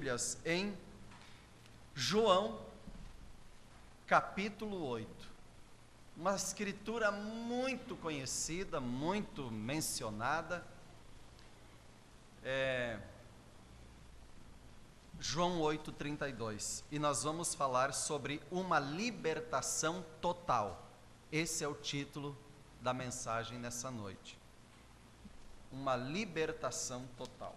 Bíblias em João, capítulo 8. Uma escritura muito conhecida, muito mencionada. João 8:32. E nós vamos falar sobre uma libertação total. Esse é o título da mensagem nessa noite. Uma libertação total.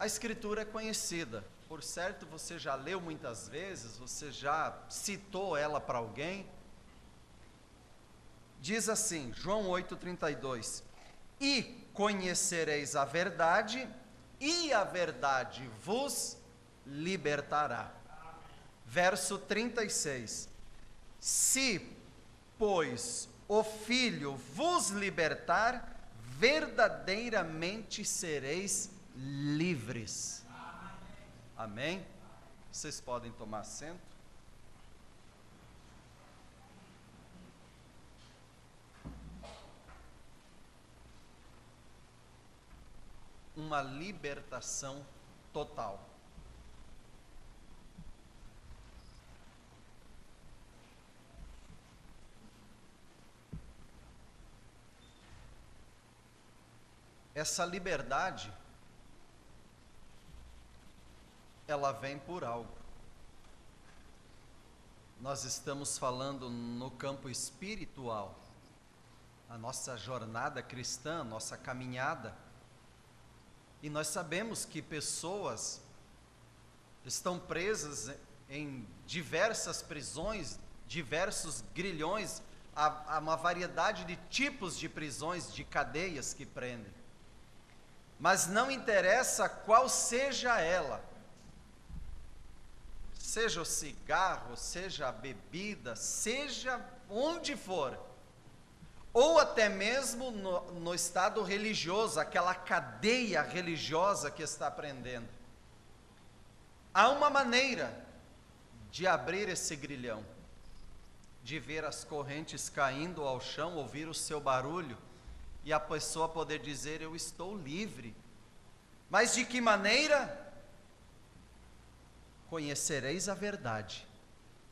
A escritura é conhecida, por certo você já leu muitas vezes, você já citou ela para alguém. Diz assim, João 8:32, e conhecereis a verdade, e a verdade vos libertará. Verso 36, se, pois, o Filho vos libertar, verdadeiramente sereis livres. Amém? Vocês podem tomar assento. Uma libertação total. Essa liberdade, ela vem por algo. Nós estamos falando no campo espiritual. A nossa jornada cristã, nossa caminhada. E nós sabemos que pessoas estão presas em diversas prisões, diversos grilhões, há uma variedade de tipos de prisões, de cadeias que prendem. Mas não interessa qual seja ela, seja o cigarro, seja a bebida, seja onde for, ou até mesmo no estado religioso, aquela cadeia religiosa que está prendendo. Há uma maneira de abrir esse grilhão, de ver as correntes caindo ao chão, ouvir o seu barulho, e a pessoa poder dizer, eu estou livre. Mas de que maneira? Conhecereis a verdade,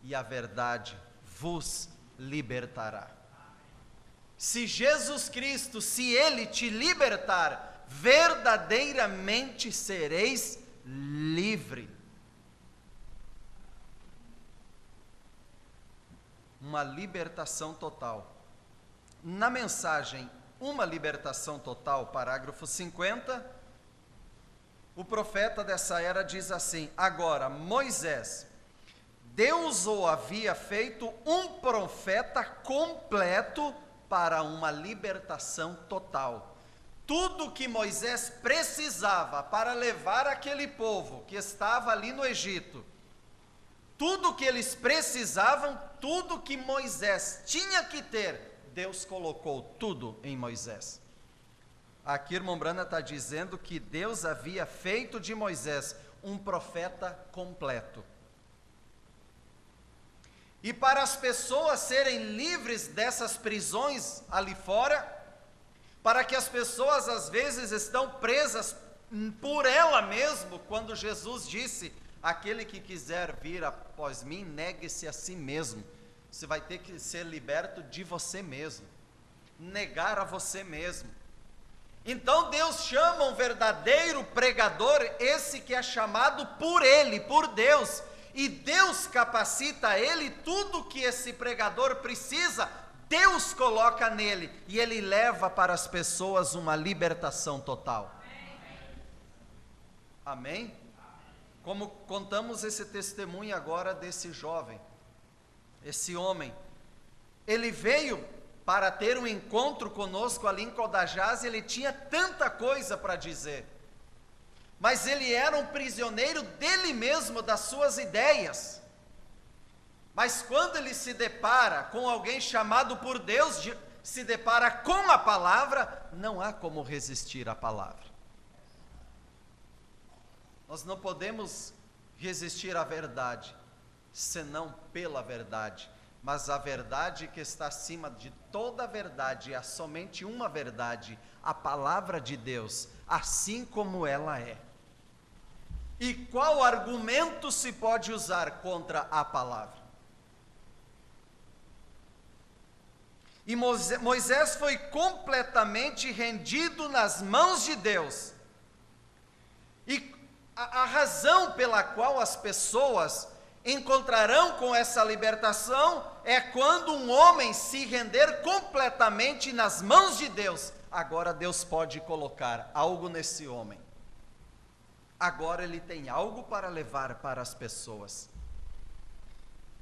e a verdade vos libertará. Se Jesus Cristo, se Ele te libertar, verdadeiramente sereis livre. Uma libertação total. Na mensagem Uma Libertação Total, parágrafo 50, o profeta dessa era diz assim, agora Moisés, Deus o havia feito um profeta completo para uma libertação total. Tudo que Moisés precisava para levar aquele povo que estava ali no Egito, tudo que eles precisavam, tudo que Moisés tinha que ter, Deus colocou tudo em Moisés. Aqui, irmão Brana está dizendo que Deus havia feito de Moisés um profeta completo. E para as pessoas serem livres dessas prisões ali fora, para que as pessoas às vezes estão presas por ela mesmo, quando Jesus disse, aquele que quiser vir após mim, negue-se a si mesmo. Você vai ter que ser liberto de você mesmo, negar a você mesmo. Então Deus chama um verdadeiro pregador, esse que é chamado por Ele, por Deus, e Deus capacita ele, tudo que esse pregador precisa, Deus coloca nele, e ele leva para as pessoas uma libertação total. Amém? Como contamos esse testemunho agora desse jovem, esse homem, ele veio para ter um encontro conosco ali em Codajás, ele tinha tanta coisa para dizer, mas ele era um prisioneiro dele mesmo, das suas ideias. Mas quando ele se depara com alguém chamado por Deus, se depara com a palavra, não há como resistir à palavra. Nós não podemos resistir à verdade, senão pela verdade. Mas a verdade que está acima de toda a verdade, há somente uma verdade, a palavra de Deus. assim como ela é. E qual argumento se pode usar contra a palavra? E Moisés foi completamente rendido nas mãos de Deus. E a razão pela qual as pessoas encontrarão com essa libertação é quando um homem se render completamente nas mãos de Deus. Agora Deus pode colocar algo nesse homem. Agora ele tem algo para levar para as pessoas.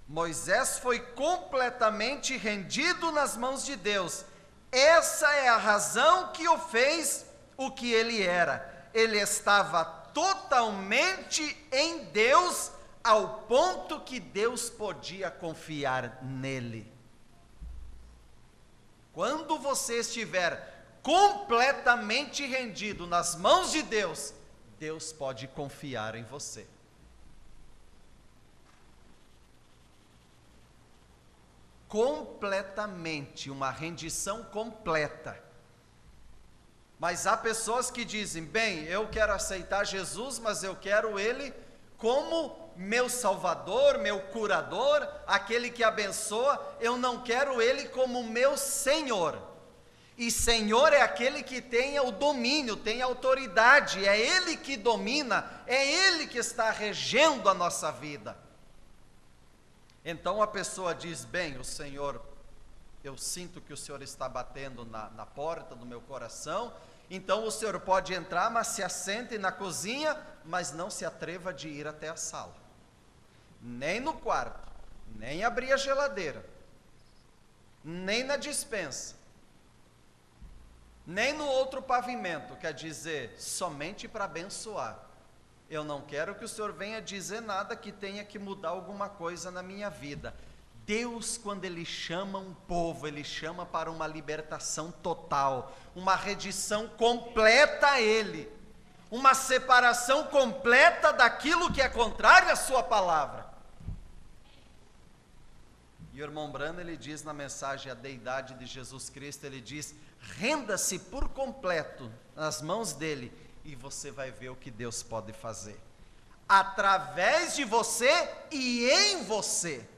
Moisés foi completamente rendido nas mãos de Deus. Essa é a razão que o fez o que ele era. Ele estava totalmente em Deus, ao ponto que Deus podia confiar nele. Quando você estiver completamente rendido nas mãos de Deus, Deus pode confiar em você. Completamente, uma rendição completa. Mas há pessoas que dizem, bem, eu quero aceitar Jesus, mas eu quero Ele como meu Salvador, meu curador, aquele que abençoa, eu não quero Ele como meu Senhor. E Senhor é aquele que tem o domínio, tem a autoridade, é Ele que domina, é Ele que está regendo a nossa vida. Então a pessoa diz, bem, o Senhor, eu sinto que o Senhor está batendo na porta do meu coração, então o Senhor pode entrar, mas se assente na cozinha, mas não se atreva de ir até a sala, nem no quarto, nem abrir a geladeira, nem na despensa, nem no outro pavimento, quer dizer, somente para abençoar. Eu não quero que o Senhor venha dizer nada que tenha que mudar alguma coisa na minha vida. Deus, quando Ele chama um povo, Ele chama para uma libertação total, uma rendição completa a Ele, uma separação completa daquilo que é contrário à sua palavra. E o irmão Brando, ele diz na mensagem A Deidade de Jesus Cristo, ele diz, renda-se por completo nas mãos dEle, e você vai ver o que Deus pode fazer, através de você e em você.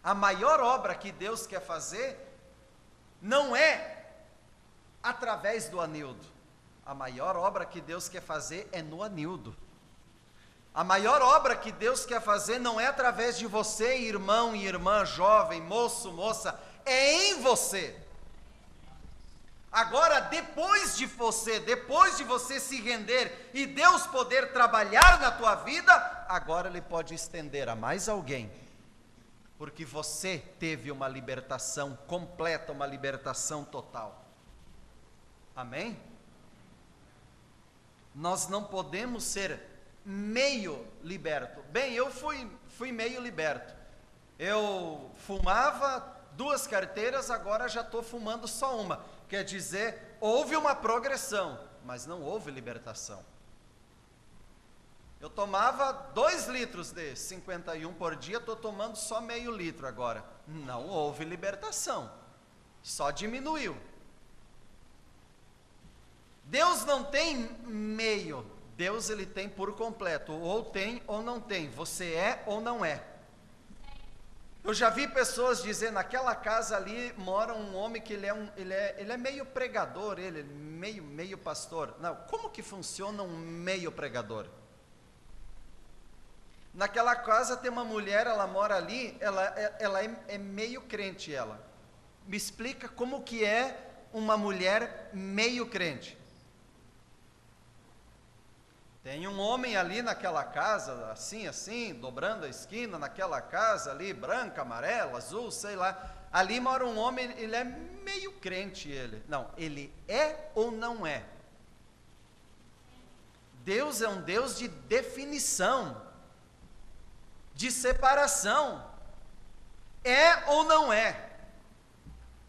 A maior obra que Deus quer fazer, não é através do Anildo, a maior obra que Deus quer fazer é no Anildo. A maior obra que Deus quer fazer não é através de você, irmão e irmã, jovem, moço, moça, é em você. Agora, depois de você se render e Deus poder trabalhar na tua vida, agora Ele pode estender a mais alguém, porque você teve uma libertação completa, uma libertação total. Amém? Nós não podemos ser meio liberto. Bem, eu fui meio liberto. Eu fumava 2 carteiras, agora já estou fumando só uma. Quer dizer, houve uma progressão, mas não houve libertação. Eu tomava 2 litros de 51 por dia, estou tomando só meio litro agora. Não houve libertação, só diminuiu. Deus não tem meio, Deus ele tem por completo, ou tem ou não tem, você é ou não é. Eu já vi pessoas dizer, naquela casa ali mora um homem que ele é meio pregador, ele meio pastor. Não, como que funciona um meio pregador? Naquela casa tem uma mulher, ela mora ali, ela é meio crente ela. Me explica como que é uma mulher meio crente. Tem um homem ali naquela casa, assim, dobrando a esquina, naquela casa ali, branca, amarela, azul, sei lá. Ali mora um homem, ele é meio crente, ele. Não, ele é ou não é? Deus é um Deus de definição, de separação. É ou não é?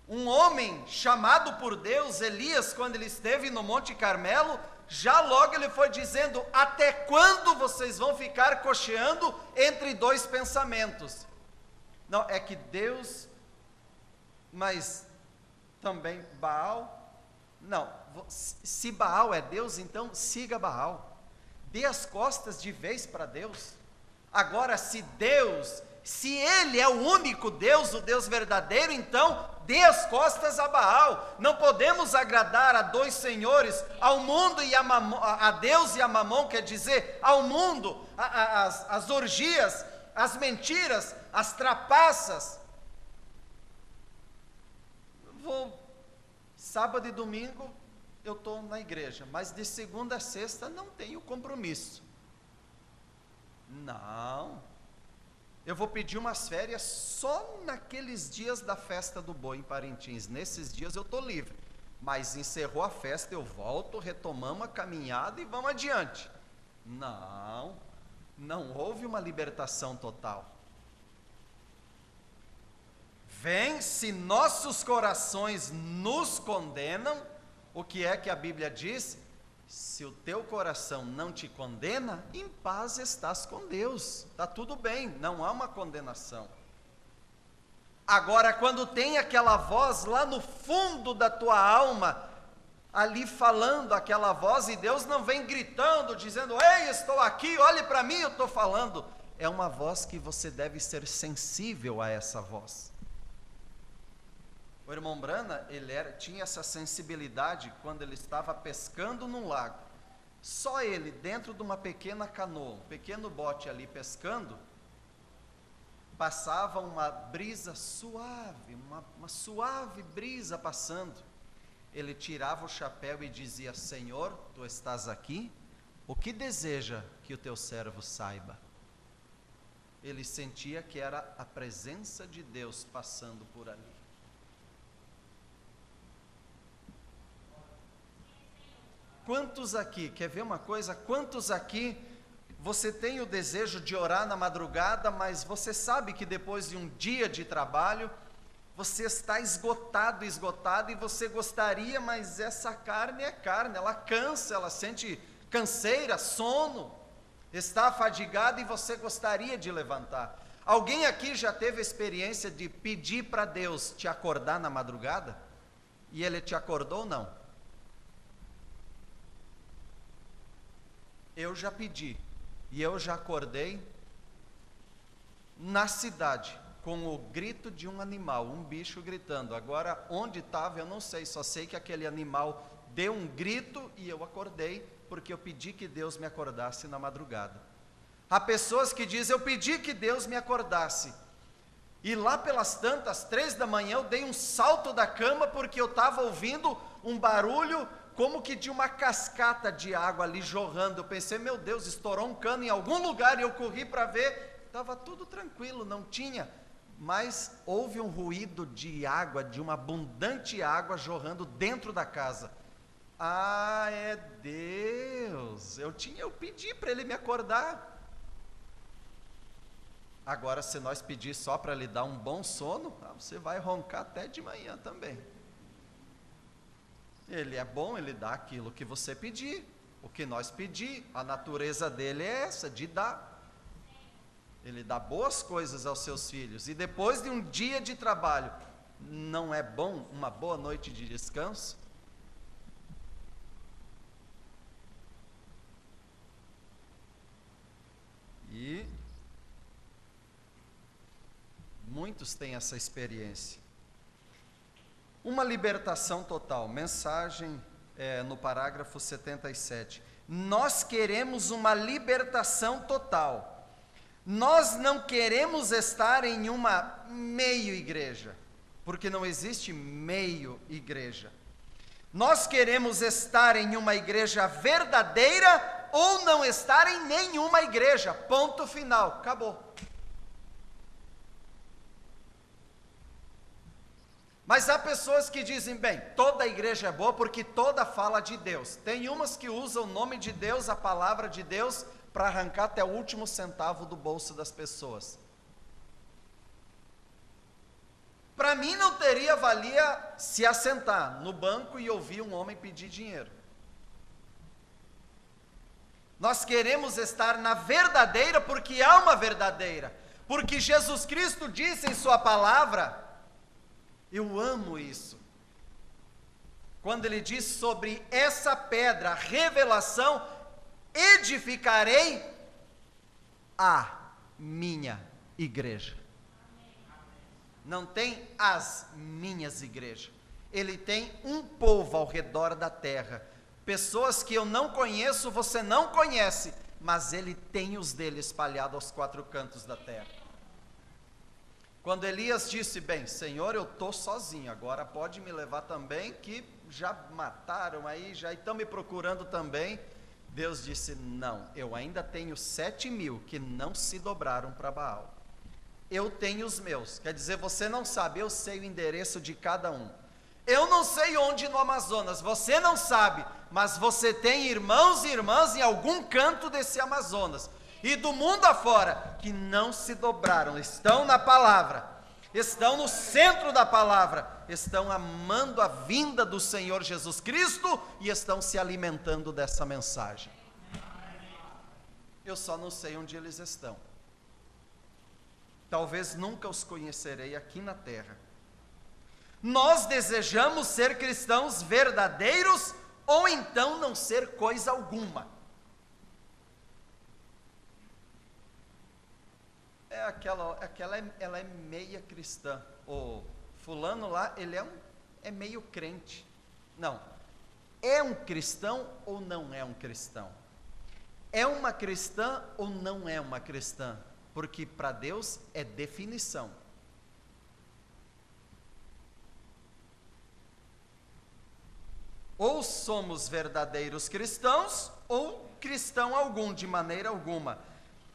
Um homem chamado por Deus, Elias, quando ele esteve no Monte Carmelo, já logo ele foi dizendo, até quando vocês vão ficar cocheando entre 2 pensamentos? Não, é que Deus, mas também Baal? Não, se Baal é Deus, então siga Baal. Dê as costas de vez para Deus. Agora, se Ele é o único Deus, o Deus verdadeiro, então dê as costas a Baal. Não podemos agradar a dois senhores, ao mundo e a Deus e a Mamon, quer dizer, ao mundo, as orgias, as mentiras, as trapaças. Sábado e domingo eu estou na igreja, mas de segunda a sexta não tenho compromisso. Não, eu vou pedir umas férias só naqueles dias da festa do boi em Parintins. Nesses dias eu estou livre, mas encerrou a festa, eu volto, retomamos a caminhada e vamos adiante. Não houve uma libertação total. Vem, se nossos corações nos condenam, o que é que a Bíblia diz? Se o teu coração não te condena, em paz estás com Deus, está tudo bem, não há uma condenação. Agora, quando tem aquela voz lá no fundo da tua alma, ali falando aquela voz, e Deus não vem gritando, dizendo, ei, estou aqui, olhe para mim, eu estou falando. É uma voz que você deve ser sensível a essa voz. O irmão Brana, tinha essa sensibilidade quando ele estava pescando num lago. Só ele, dentro de uma pequena canoa, um pequeno bote ali pescando, passava uma brisa suave, uma suave brisa passando. Ele tirava o chapéu e dizia, Senhor, tu estás aqui? O que deseja que o teu servo saiba? Ele sentia que era a presença de Deus passando por ali. Quantos aqui, quer ver uma coisa? Quantos aqui, você tem o desejo de orar na madrugada, mas você sabe que depois de um dia de trabalho, você está esgotado, e você gostaria, mas essa carne é carne, ela cansa, ela sente canseira, sono, está afadigado e você gostaria de levantar. Alguém aqui já teve a experiência de pedir para Deus te acordar na madrugada? E Ele te acordou ou não? Eu já pedi, e eu já acordei na cidade, com o grito de um animal, um bicho gritando. Agora, onde estava, eu não sei, só sei que aquele animal deu um grito e eu acordei, porque eu pedi que Deus me acordasse na madrugada. Há pessoas que dizem, eu pedi que Deus me acordasse, e lá pelas tantas, 3 da manhã, eu dei um salto da cama, porque eu estava ouvindo um barulho, como que de uma cascata de água ali jorrando. Eu pensei, meu Deus, estourou um cano em algum lugar, e eu corri para ver, estava tudo tranquilo, não tinha, mas houve um ruído de água, de uma abundante água jorrando dentro da casa. Ah, é Deus, eu pedi para Ele me acordar. Agora, se nós pedir só para Lhe dar um bom sono, você vai roncar até de manhã também. Ele é bom, Ele dá aquilo que você pedir, o que nós pedir, a natureza dEle é essa, de dar. Ele dá boas coisas aos seus filhos, e depois de um dia de trabalho, não é bom uma boa noite de descanso? E muitos têm essa experiência. Uma libertação total, mensagem no parágrafo 77. Nós queremos uma libertação total. Nós não queremos estar em uma meio igreja, porque não existe meio igreja. Nós queremos estar em uma igreja verdadeira ou não estar em nenhuma igreja, ponto final, acabou. Mas há pessoas que dizem, bem, toda igreja é boa porque toda fala de Deus. Tem umas que usam o nome de Deus, a palavra de Deus, para arrancar até o último centavo do bolso das pessoas. Para mim não teria valia se assentar no banco e ouvir um homem pedir dinheiro. Nós queremos estar na verdadeira porque há uma verdadeira. Porque Jesus Cristo disse em sua palavra, eu amo isso. quando ele diz sobre essa pedra, revelação, edificarei a minha igreja. Não tem as minhas igrejas. Ele tem um povo ao redor da terra. Pessoas que eu não conheço, você não conhece, mas ele tem os dele espalhados aos quatro cantos da terra. Quando Elias disse, bem, Senhor, eu estou sozinho, agora pode me levar também, que já mataram aí, já estão me procurando também. Deus disse, não, eu ainda tenho 7.000 que não se dobraram para Baal. Eu tenho os meus, quer dizer, você não sabe, eu sei o endereço de cada um. Eu não sei onde no Amazonas, você não sabe, mas você tem irmãos e irmãs em algum canto desse Amazonas, e do mundo afora, que não se dobraram, estão na palavra, estão no centro da palavra, estão amando a vinda do Senhor Jesus Cristo, e estão se alimentando dessa mensagem. Eu só não sei onde eles estão. Talvez nunca os conhecerei aqui na terra. Nós desejamos ser cristãos verdadeiros, ou então não ser coisa alguma. Ela é meia cristã. O fulano lá, ele é meio crente. Não, é um cristão ou não é um cristão? É uma cristã ou não é uma cristã? Porque para Deus é definição. Ou somos verdadeiros cristãos, ou cristão algum, de maneira alguma.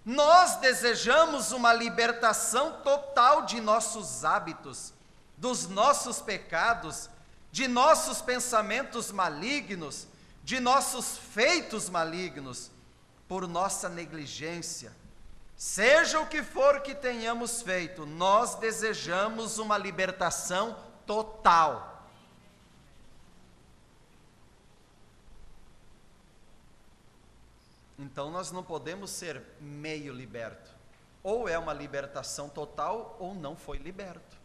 Nós desejamos uma libertação total de nossos hábitos, dos nossos pecados, de nossos pensamentos malignos, de nossos feitos malignos, por nossa negligência. Seja o que for que tenhamos feito, nós desejamos uma libertação total. Então nós não podemos ser meio liberto. Ou é uma libertação total, ou não foi liberto.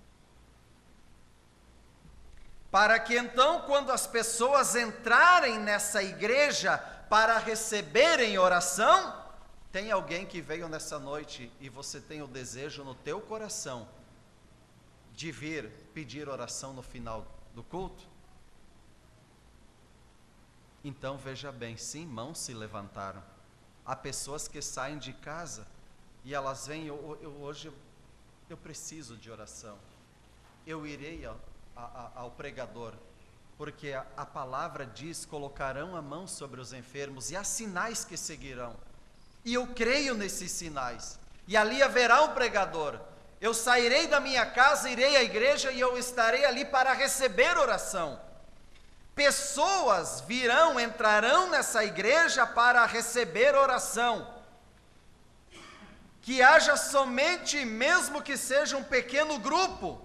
Para que então, quando as pessoas entrarem nessa igreja para receberem oração, tem alguém que veio nessa noite e você tem o desejo no teu coração de vir pedir oração no final do culto? Então veja bem, sim, mãos se levantaram. Há pessoas que saem de casa e elas vêm, hoje eu preciso de oração. Eu irei ao pregador, porque a palavra diz, colocarão a mão sobre os enfermos e há sinais que seguirão. E eu creio nesses sinais, e ali haverá um pregador. Eu sairei da minha casa, irei à igreja e eu estarei ali para receber oração. Pessoas virão, entrarão nessa igreja para receber oração. Que haja somente, mesmo que seja um pequeno grupo.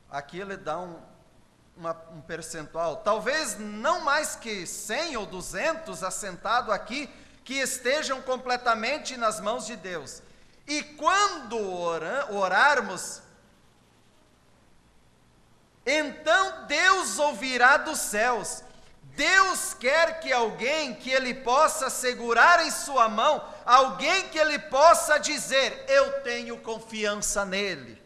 Aqui ele dá um percentual, talvez não mais que 100 ou 200 assentados aqui, que estejam completamente nas mãos de Deus. E quando orarmos, então Deus ouvirá dos céus. Deus quer que alguém que Ele possa segurar em sua mão, alguém que Ele possa dizer, eu tenho confiança nele.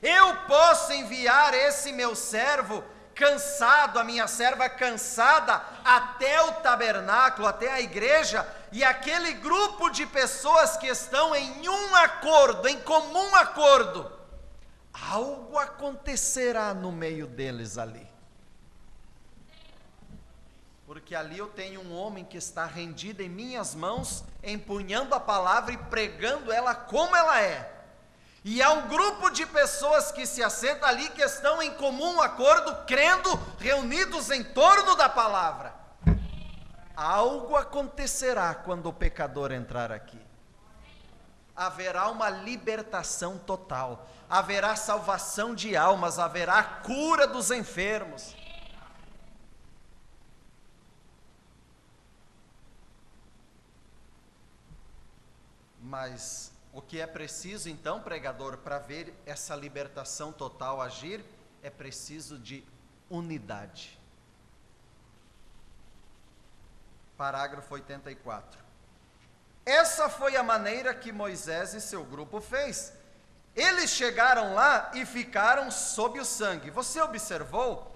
Eu posso enviar esse meu servo cansado, a minha serva cansada, até o tabernáculo, até a igreja, e aquele grupo de pessoas que estão em um acordo, em comum acordo, algo acontecerá no meio deles ali. Porque ali eu tenho um homem que está rendido em minhas mãos, empunhando a palavra e pregando ela como ela é. E há um grupo de pessoas que se assenta ali, que estão em comum acordo, crendo, reunidos em torno da palavra. Algo acontecerá quando o pecador entrar aqui. Haverá uma libertação total, haverá salvação de almas, haverá cura dos enfermos. Mas o que é preciso então, pregador, para ver essa libertação total agir, é preciso de unidade. Parágrafo 84. Essa foi a maneira que Moisés e seu grupo fez. Eles chegaram lá e ficaram sob o sangue. Você observou?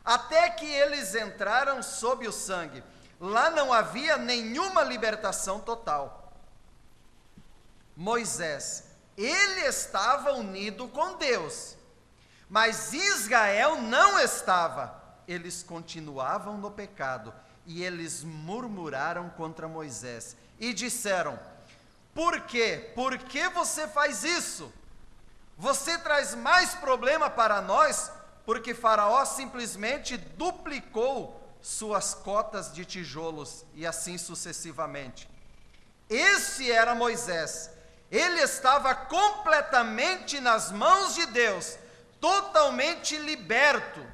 Até que eles entraram sob o sangue. Lá não havia nenhuma libertação total. Moisés, ele estava unido com Deus, mas Israel não estava. Eles continuavam no pecado e eles murmuraram contra Moisés e disseram: por quê? Por que você faz isso? Você traz mais problema para nós, porque Faraó simplesmente duplicou suas cotas de tijolos e assim sucessivamente. Esse era Moisés. Ele estava completamente nas mãos de Deus, totalmente liberto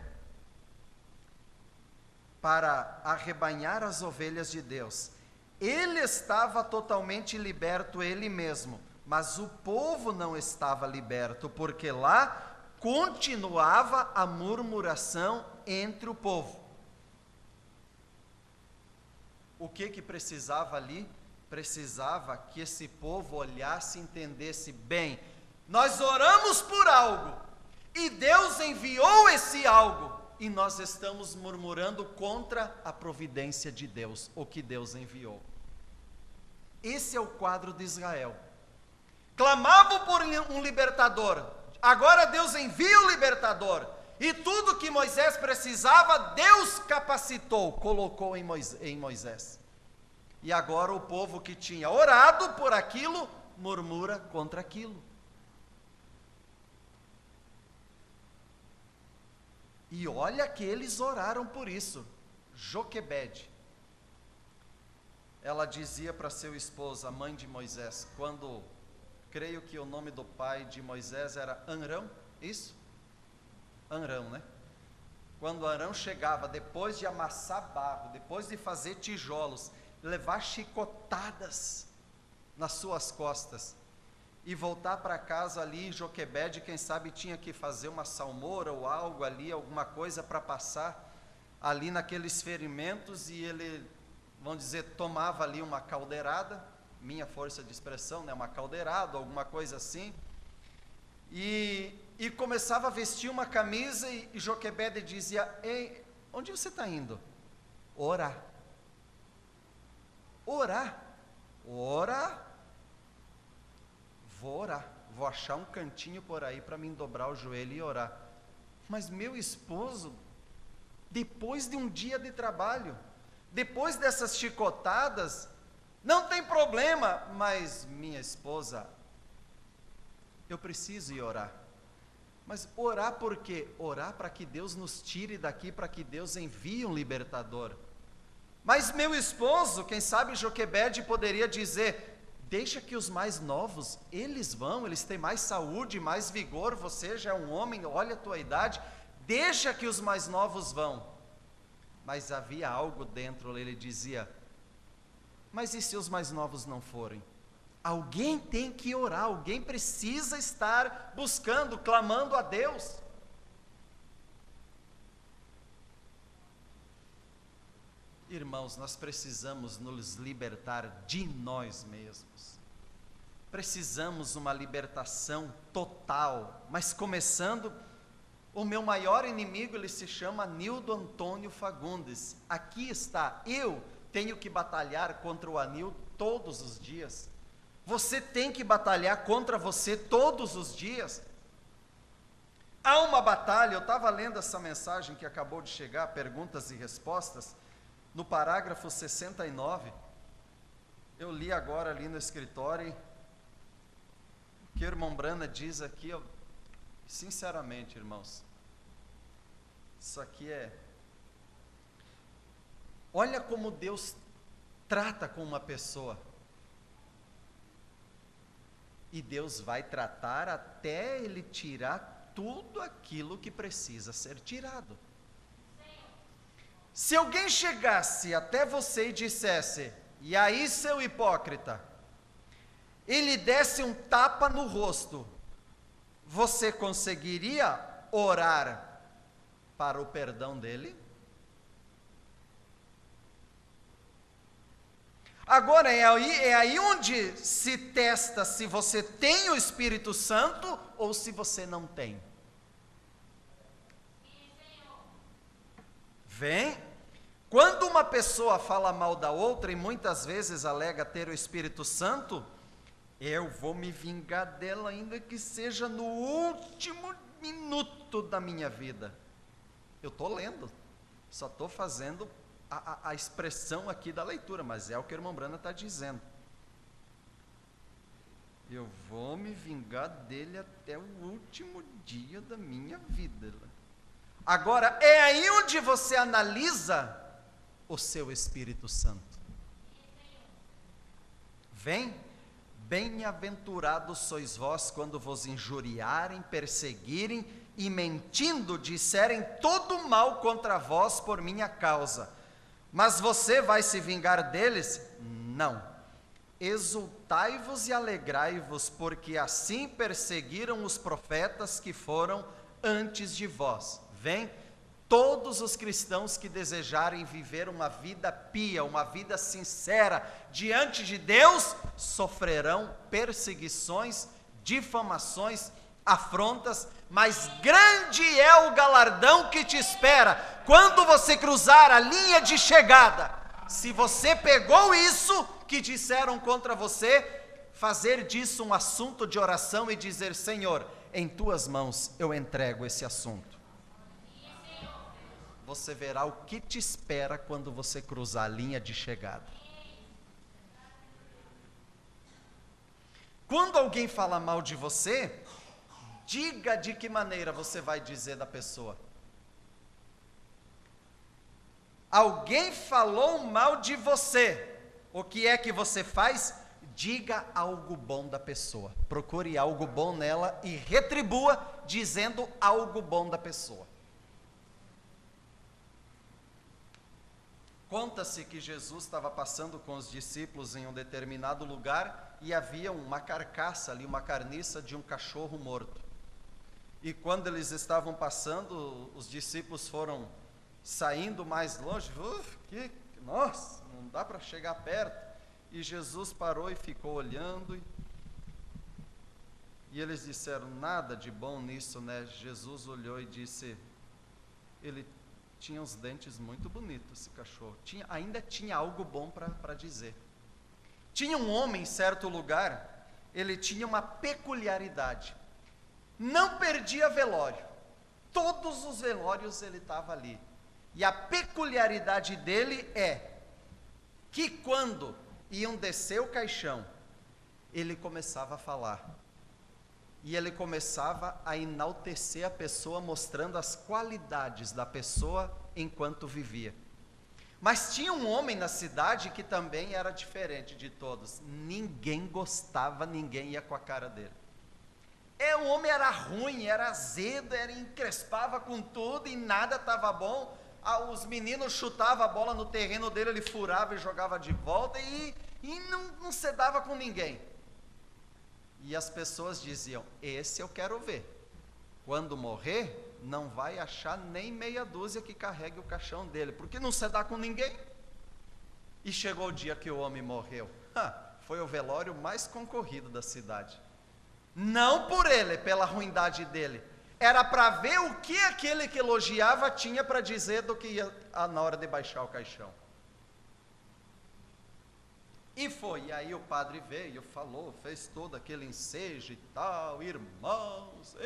para arrebanhar as ovelhas de Deus. Ele estava totalmente liberto ele mesmo, mas o povo não estava liberto, porque lá continuava a murmuração entre o povo. O que precisava ali? Precisava que esse povo olhasse e entendesse bem: nós oramos por algo, e Deus enviou esse algo, e nós estamos murmurando contra a providência de Deus, o que Deus enviou. Esse é o quadro de Israel. Clamavam por um libertador, agora Deus envia o libertador, e tudo que Moisés precisava, Deus capacitou, colocou em Moisés. E agora o povo que tinha orado por aquilo, murmura contra aquilo. E olha que eles oraram por isso. Joquebede, ela dizia para seu esposo, a mãe de Moisés, quando, creio que o nome do pai de Moisés era Amrão, isso? Amrão, né? Quando Arão chegava, depois de amassar barro, depois de fazer tijolos, levar chicotadas nas suas costas e voltar para casa ali, Joquebede, quem sabe tinha que fazer uma salmoura ou algo ali, alguma coisa para passar ali naqueles ferimentos, e ele, vamos dizer, tomava ali uma caldeirada, minha força de expressão, né, uma caldeirada, alguma coisa assim, e começava a vestir uma camisa, e Joquebede dizia: ei, onde você está indo? Orar. Orar, vou orar, vou achar um cantinho por aí para mim dobrar o joelho e orar. Mas meu esposo, depois de um dia de trabalho, depois dessas chicotadas, não tem problema, mas minha esposa, eu preciso ir orar. Mas orar por quê? Orar para que Deus nos tire daqui, para que Deus envie um libertador. Mas meu esposo, quem sabe Joquebede poderia dizer: deixa que os mais novos, eles vão, eles têm mais saúde, mais vigor, você já é um homem, olha a tua idade, deixa que os mais novos vão. Mas havia algo dentro, ele dizia: mas e se os mais novos não forem? Alguém tem que orar, alguém precisa estar buscando, clamando a Deus. Irmãos, nós precisamos nos libertar de nós mesmos. Precisamos uma libertação total, mas começando, o meu maior inimigo, ele se chama Anildo Antônio Fagundes. Aqui está, eu tenho que batalhar contra o Anildo todos os dias. Você tem que batalhar contra você todos os dias. Há uma batalha, eu estava lendo essa mensagem que acabou de chegar, perguntas e respostas, no parágrafo 69, eu li agora ali no escritório, o que o irmão Brana diz aqui, sinceramente, irmãos, isso aqui olha como Deus trata com uma pessoa, e Deus vai tratar até Ele tirar tudo aquilo que precisa ser tirado. Se alguém chegasse até você e dissesse: e aí, seu hipócrita, e lhe desse um tapa no rosto, você conseguiria orar para o perdão dele? Agora, é aí onde se testa se você tem o Espírito Santo ou se você não tem. Vem. Quando uma pessoa fala mal da outra e muitas vezes alega ter o Espírito Santo, eu vou me vingar dela ainda que seja no último minuto da minha vida. Eu estou lendo, só estou fazendo a expressão aqui da leitura, mas é o que o irmão Brana está dizendo. Eu vou me vingar dele até o último dia da minha vida. Agora, é aí onde você analisa o seu Espírito Santo. Vem, bem-aventurados sois vós quando vos injuriarem, perseguirem e mentindo disserem todo mal contra vós por minha causa. Mas você vai se vingar deles? Não. Exultai-vos e alegrai-vos, porque assim perseguiram os profetas que foram antes de vós. Vem, todos os cristãos que desejarem viver uma vida pia, uma vida sincera diante de Deus, sofrerão perseguições, difamações, afrontas, mas grande é o galardão que te espera quando você cruzar a linha de chegada. Se você pegou isso que disseram contra você, fazer disso um assunto de oração e dizer: Senhor, em tuas mãos eu entrego esse assunto. Você verá o que te espera quando você cruzar a linha de chegada. Quando alguém fala mal de você, diga de que maneira você vai dizer da pessoa. Alguém falou mal de você, o que é que você faz? Diga algo bom da pessoa, procure algo bom nela e retribua dizendo algo bom da pessoa. Conta-se que Jesus estava passando com os discípulos em um determinado lugar e havia uma carcaça ali, uma carniça de um cachorro morto. E quando eles estavam passando, os discípulos foram saindo mais longe. Nossa, não dá para chegar perto. E Jesus parou e ficou olhando. E eles disseram: nada de bom nisso, né? Jesus olhou e disse: ele tinha os dentes muito bonitos, esse cachorro. Ainda tinha algo bom para dizer. Tinha um homem em certo lugar, ele tinha uma peculiaridade. Não perdia velório. Todos os velórios ele estava ali. E a peculiaridade dele é que quando iam descer o caixão, ele começava a falar. E ele começava a enaltecer a pessoa, mostrando as qualidades da pessoa enquanto vivia. Mas tinha um homem na cidade que também era diferente de todos. Ninguém gostava, ninguém ia com a cara dele. O homem era ruim, era azedo, encrespava com tudo e nada estava bom. Os meninos chutavam a bola no terreno dele, ele furava e jogava de volta e não cedava com ninguém. E as pessoas diziam: esse eu quero ver. Quando morrer, não vai achar nem meia dúzia que carregue o caixão dele, porque não se dá com ninguém. E chegou o dia que o homem morreu. Foi o velório mais concorrido da cidade. Não por ele, pela ruindade dele. Era para ver o que aquele que elogiava tinha para dizer do que ia na hora de baixar o caixão. E foi, e aí o padre veio, falou, fez todo aquele ensejo e tal: irmãos,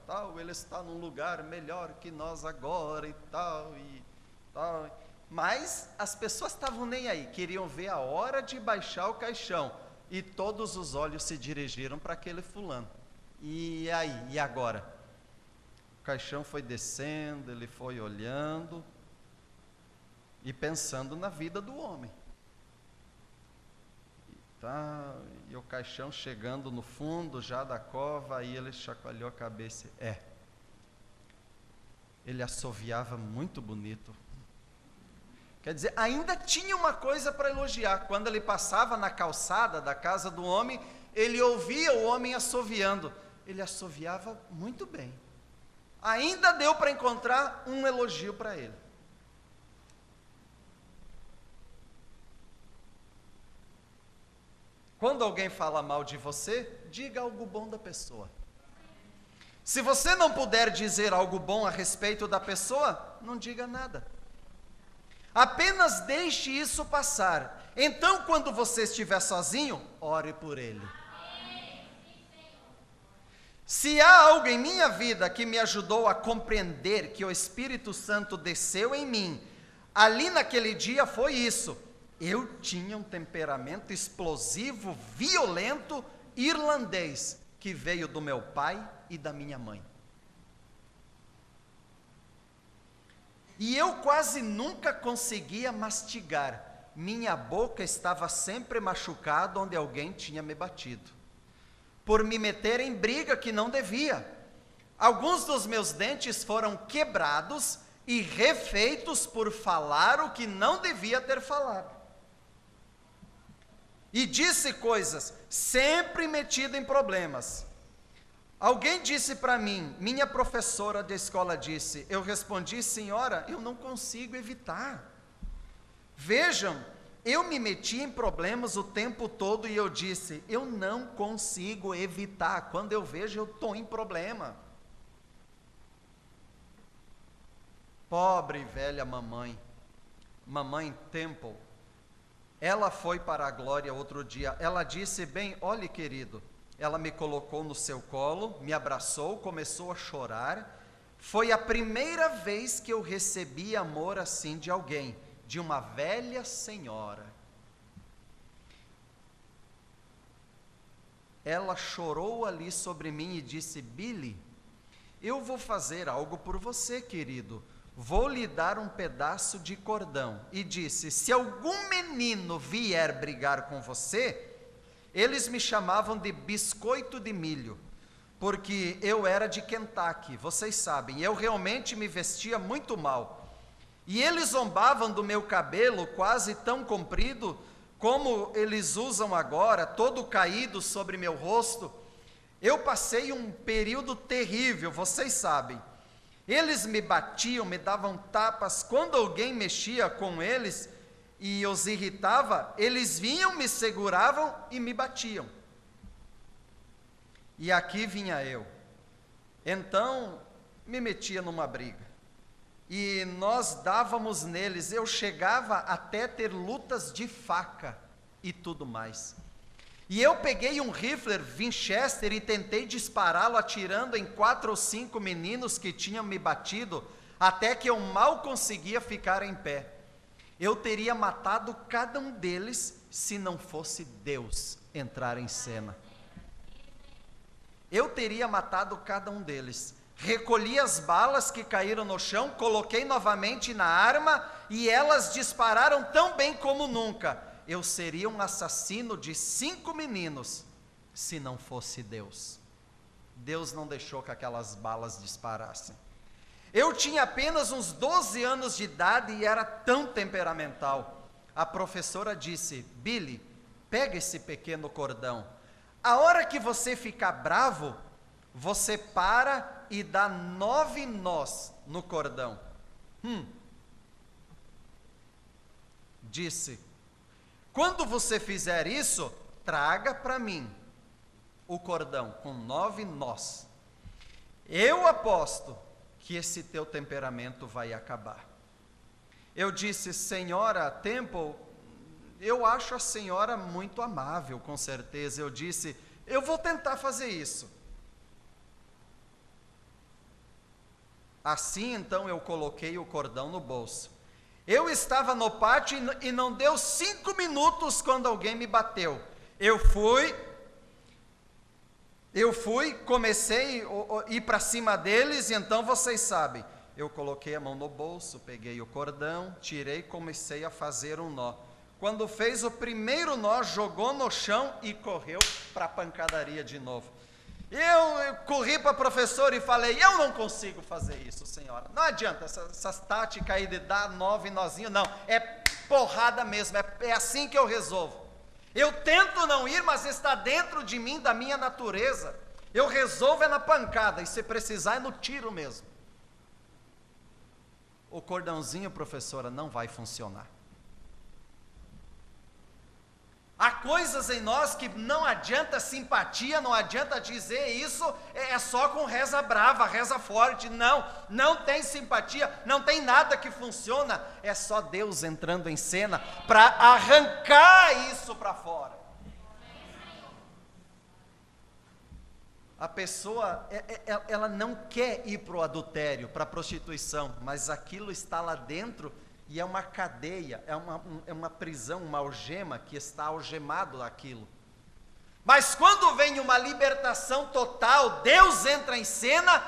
tal, ele está num lugar melhor que nós agora e tal. Mas as pessoas estavam nem aí, queriam ver a hora de baixar o caixão. E todos os olhos se dirigiram para aquele fulano. E aí, e agora? O caixão foi descendo, ele foi olhando e pensando na vida do homem. E o caixão chegando no fundo já da cova, aí ele chacoalhou a cabeça. Ele assoviava muito bonito. Quer dizer, ainda tinha uma coisa para elogiar. Quando ele passava na calçada da casa do homem, ele ouvia o homem assoviando. Ele assoviava muito bem. ainda deu para encontrar um elogio para ele. Quando alguém fala mal de você, diga algo bom da pessoa. Se você não puder dizer algo bom a respeito da pessoa, não diga nada. Apenas deixe isso passar. Então, quando você estiver sozinho, ore por ele. Se há algo em minha vida que me ajudou a compreender que o Espírito Santo desceu em mim, ali naquele dia foi isso. Eu tinha um temperamento explosivo, violento, irlandês, que veio do meu pai e da minha mãe. E eu quase nunca conseguia mastigar. Minha boca estava sempre machucada onde alguém tinha me batido, por me meter em briga que não devia. Alguns dos meus dentes foram quebrados e refeitos por falar o que não devia ter falado. E disse coisas, sempre metido em problemas. Alguém disse para mim, minha professora de escola disse, eu respondi, senhora, eu não consigo evitar. Vejam, eu me meti em problemas o tempo todo e eu disse, eu não consigo evitar. Quando eu vejo, eu estou em problema. Pobre velha mamãe, mamãe Temple, ela foi para a glória outro dia. Ela disse bem, olhe querido, ela me colocou no seu colo, me abraçou, começou a chorar. Foi a primeira vez que eu recebi amor assim de alguém, de uma velha senhora. Ela chorou ali sobre mim e disse, Billy, eu vou fazer algo por você, querido. Vou lhe dar um pedaço de cordão. E disse, se algum menino vier brigar com você, eles me chamavam de biscoito de milho, porque eu era de Kentucky, vocês sabem, eu realmente me vestia muito mal. E eles zombavam do meu cabelo quase tão comprido, como eles usam agora, todo caído sobre meu rosto. Eu passei um período terrível, vocês sabem. Eles me batiam, me davam tapas. Quando alguém mexia com eles e os irritava, eles vinham, me seguravam e me batiam. E aqui vinha eu. Então, me metia numa briga. E nós dávamos neles, eu chegava até ter lutas de faca e tudo mais. E eu peguei um rifle Winchester e tentei dispará-lo atirando em 4 ou 5 meninos que tinham me batido, até que eu mal conseguia ficar em pé. Eu teria matado cada um deles se não fosse Deus entrar em cena. Eu teria matado cada um deles. Recolhi as balas que caíram no chão, coloquei novamente na arma e elas dispararam tão bem como nunca. Eu seria um assassino de 5 meninos, se não fosse Deus. Deus não deixou que aquelas balas disparassem. Eu tinha apenas uns 12 anos de idade e era tão temperamental. A professora disse, Billy, pega esse pequeno cordão. A hora que você ficar bravo, você para e dá 9 nós no cordão. Disse, quando você fizer isso, traga para mim o cordão com 9 nós. Eu aposto que esse teu temperamento vai acabar. Eu disse, senhora Temple, eu acho a senhora muito amável, com certeza. Eu disse, eu vou tentar fazer isso. Assim, então, eu coloquei o cordão no bolso. Eu estava no pátio e não deu 5 minutos quando alguém me bateu. Eu comecei a ir para cima deles, e então vocês sabem. Eu coloquei a mão no bolso, peguei o cordão, tirei e comecei a fazer um nó. Quando fez o primeiro nó, jogou no chão e correu para a pancadaria de novo. Eu corri para a professora e falei, eu não consigo fazer isso, senhora. Não adianta, essas táticas aí de dar 9 nozinhos, não. É porrada mesmo, é assim que eu resolvo. Eu tento não ir, mas está dentro de mim, da minha natureza. Eu resolvo é na pancada, e se precisar é no tiro mesmo. o cordãozinho, professora, não vai funcionar. Há coisas em nós que não adianta simpatia, não adianta dizer isso, é só com reza brava, reza forte. Não tem simpatia, não tem nada que funciona, é só Deus entrando em cena para arrancar isso para fora. A pessoa, ela não quer ir para o adultério, para a prostituição, mas aquilo está lá dentro. E é uma cadeia, é uma prisão, uma algema que está algemado naquilo. Mas quando vem uma libertação total, Deus entra em cena,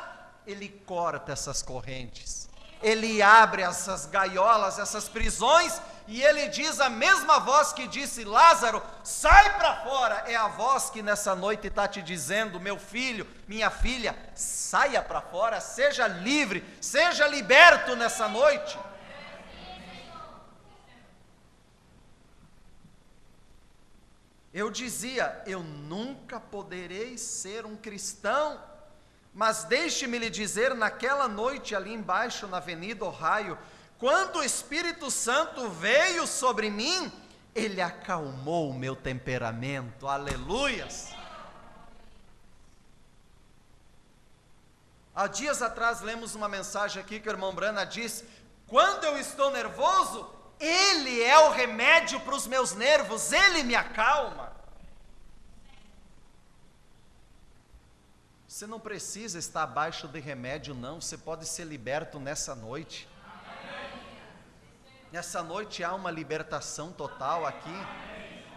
Ele corta essas correntes, Ele abre essas gaiolas, essas prisões, e Ele diz a mesma voz que disse: Lázaro, sai para fora. É a voz que nessa noite está te dizendo: meu filho, minha filha, saia para fora, seja livre, seja liberto nessa noite. Eu dizia, eu nunca poderei ser um cristão, mas deixe-me lhe dizer, naquela noite ali embaixo na Avenida Ohio, quando o Espírito Santo veio sobre mim, ele acalmou o meu temperamento, aleluias. Há dias atrás lemos uma mensagem aqui que o irmão Brana disse: quando eu estou nervoso, Ele é o remédio para os meus nervos, Ele me acalma. Você não precisa estar abaixo de remédio, não, você pode ser liberto nessa noite. Nessa noite há uma libertação total aqui.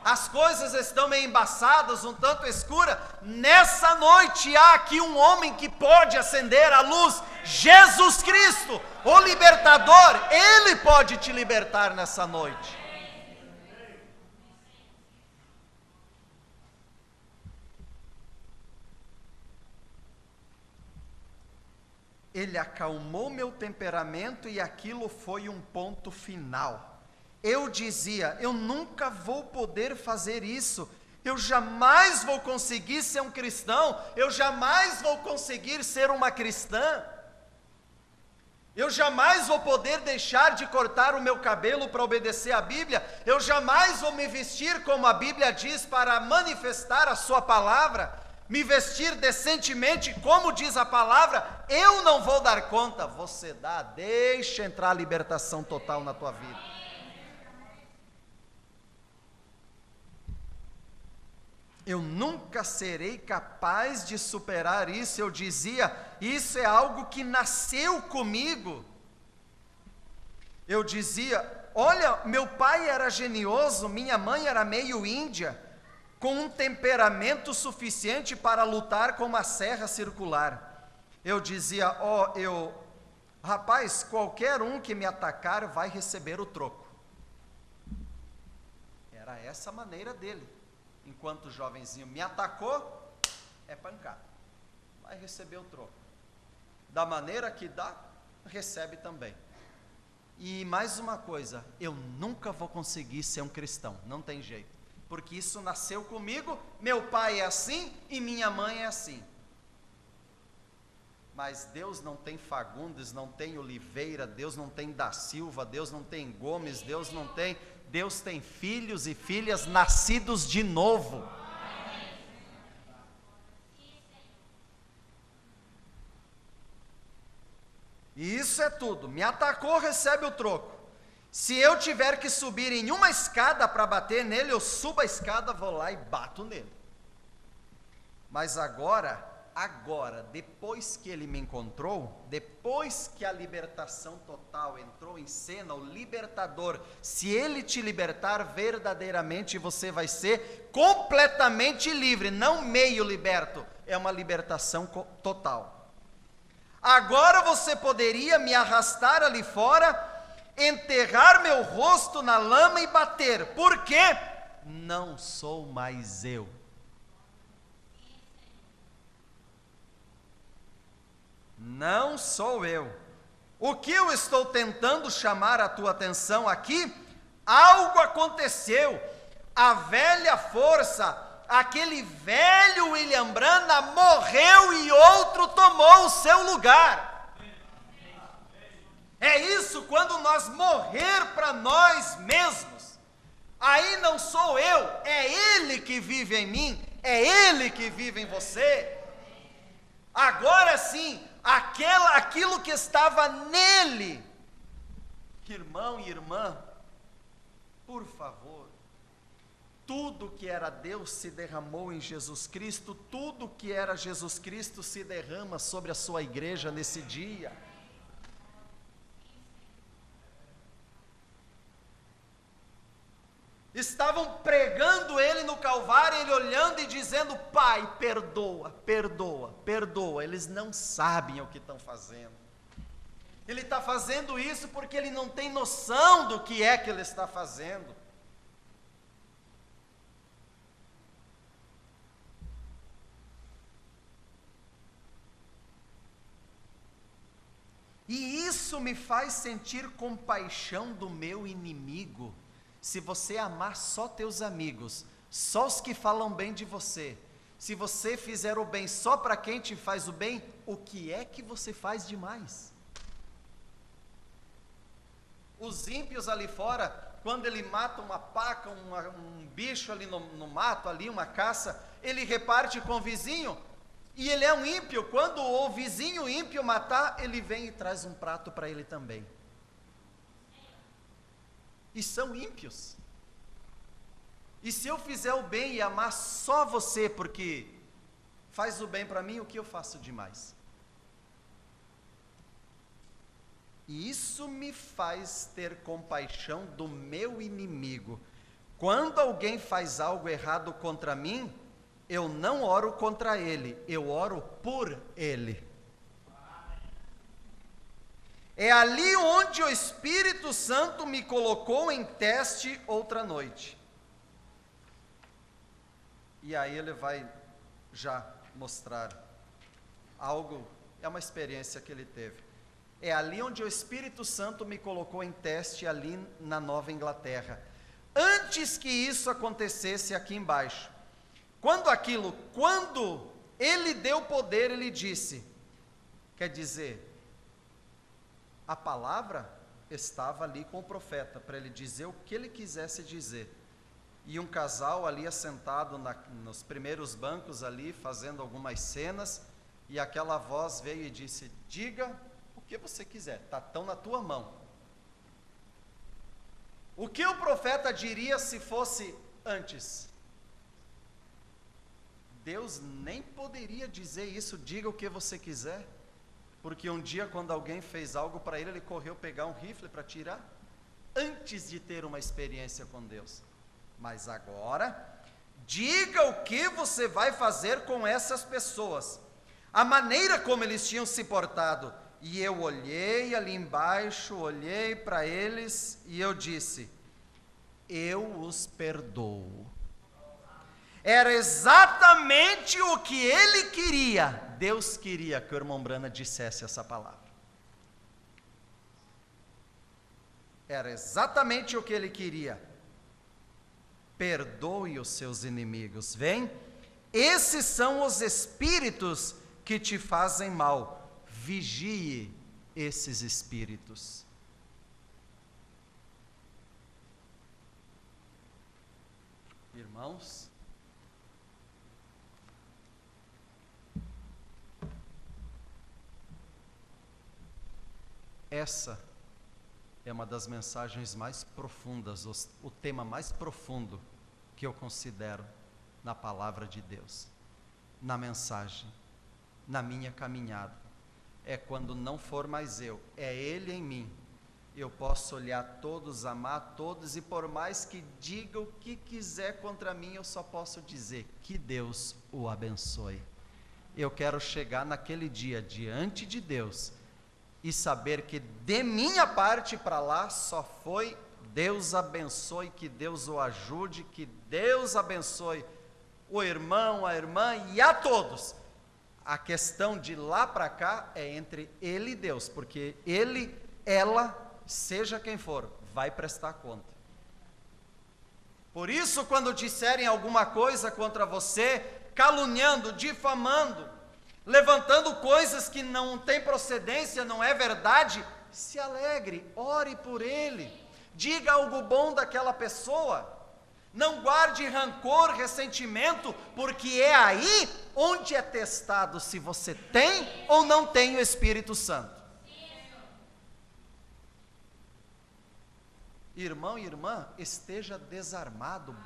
As coisas estão meio embaçadas, um tanto escura. Nessa noite há aqui um homem que pode acender a luz, Jesus Cristo, o libertador. Ele pode te libertar nessa noite. Ele acalmou meu temperamento e aquilo foi um ponto final. Eu dizia, eu nunca vou poder fazer isso, eu jamais vou conseguir ser um cristão, eu jamais vou conseguir ser uma cristã, eu jamais vou poder deixar de cortar o meu cabelo para obedecer à Bíblia, eu jamais vou me vestir como a Bíblia diz para manifestar a sua palavra, me vestir decentemente como diz a palavra, eu não vou dar conta. Você dá, deixa entrar a libertação total na tua vida. Eu nunca serei capaz de superar isso. Eu dizia, isso é algo que nasceu comigo. Eu dizia, olha, meu pai era genioso, minha mãe era meio índia, com um temperamento suficiente para lutar com uma serra circular. Eu dizia, rapaz, qualquer um que me atacar vai receber o troco. Era essa a maneira dele. Enquanto o jovenzinho me atacou, é pancada, vai receber o troco. Da maneira que dá, recebe também. E mais uma coisa, eu nunca vou conseguir ser um cristão, não tem jeito. Porque isso nasceu comigo, meu pai é assim e minha mãe é assim. Mas Deus não tem Fagundes, não tem Oliveira, Deus não tem da Silva, Deus não tem Gomes, Deus tem filhos e filhas nascidos de novo. E isso é tudo, me atacou, recebe o troco. Se eu tiver que subir em uma escada para bater nele, eu subo a escada, vou lá e bato nele. Mas agora, depois que ele me encontrou, depois que a libertação total entrou em cena, o libertador, se ele te libertar verdadeiramente, você vai ser completamente livre, não meio liberto, é uma libertação total. Agora você poderia me arrastar ali fora, enterrar meu rosto na lama e bater. Por quê? Não sou mais eu. Não sou eu. O que eu estou tentando chamar a tua atenção aqui? Algo aconteceu. A velha força, aquele velho William Branham morreu e outro tomou o seu lugar. É isso quando nós morrer para nós mesmos. Aí não sou eu, é Ele que vive em mim, é Ele que vive em você. Agora sim, aquilo que estava nele. Irmão e irmã, por favor, tudo que era Deus se derramou em Jesus Cristo, tudo que era Jesus Cristo se derrama sobre a sua igreja nesse dia. Estavam pregando ele no Calvário, ele olhando e dizendo: Pai, perdoa, perdoa, perdoa. Eles não sabem o que estão fazendo. Ele está fazendo isso porque ele não tem noção do que é que ele está fazendo. E isso me faz sentir compaixão do meu inimigo. Se você amar só teus amigos, só os que falam bem de você, se você fizer o bem só para quem te faz o bem, o que é que você faz demais? Os ímpios ali fora, quando ele mata uma paca, um bicho ali no mato, ali uma caça, ele reparte com o vizinho, e ele é um ímpio. Quando o vizinho ímpio matar, ele vem e traz um prato para ele também. E são ímpios. E se eu fizer o bem e amar só você, porque faz o bem para mim, o que eu faço demais? E isso me faz ter compaixão do meu inimigo. Quando alguém faz algo errado contra mim, eu não oro contra ele, eu oro por ele. É ali onde o Espírito Santo me colocou em teste outra noite. E aí ele vai já mostrar algo, é uma experiência que ele teve. É ali onde o Espírito Santo me colocou em teste, ali na Nova Inglaterra. Antes que isso acontecesse aqui embaixo. Quando ele deu poder, ele disse, quer dizer, a palavra estava ali com o profeta, para ele dizer o que ele quisesse dizer. E um casal ali assentado nos primeiros bancos ali, fazendo algumas cenas, e aquela voz veio e disse: diga o que você quiser, está tão na tua mão. O que o profeta diria se fosse antes? Deus nem poderia dizer isso, diga o que você quiser. Porque um dia, quando alguém fez algo para ele, ele correu pegar um rifle para tirar, antes de ter uma experiência com Deus. Mas agora, diga o que você vai fazer com essas pessoas, a maneira como eles tinham se portado. E eu olhei ali embaixo, olhei para eles, e eu disse: eu os perdoo. Era exatamente o que ele queria. Deus queria que o irmão Brana dissesse essa palavra. Era exatamente o que ele queria. Perdoe os seus inimigos. Vem? Esses são os espíritos que te fazem mal. Vigie esses espíritos. Irmãos, essa é uma das mensagens mais profundas, o tema mais profundo que eu considero na palavra de Deus, na mensagem, na minha caminhada. É quando não for mais eu, é Ele em mim. Eu posso olhar todos, amar todos, e por mais que diga o que quiser contra mim, eu só posso dizer: que Deus o abençoe. Eu quero chegar naquele dia diante de Deus e saber que de minha parte para lá só foi Deus abençoe, que Deus o ajude, que Deus abençoe o irmão, a irmã e a todos. A questão de lá para cá é entre ele e Deus, porque ele, ela, seja quem for, vai prestar conta. Por isso, quando disserem alguma coisa contra você, caluniando, difamando, levantando coisas que não têm procedência, não é verdade, se alegre, ore por ele, diga algo bom daquela pessoa. Não guarde rancor, ressentimento, porque é aí onde é testado se você tem ou não tem o Espírito Santo. Irmão e irmã, esteja desarmado,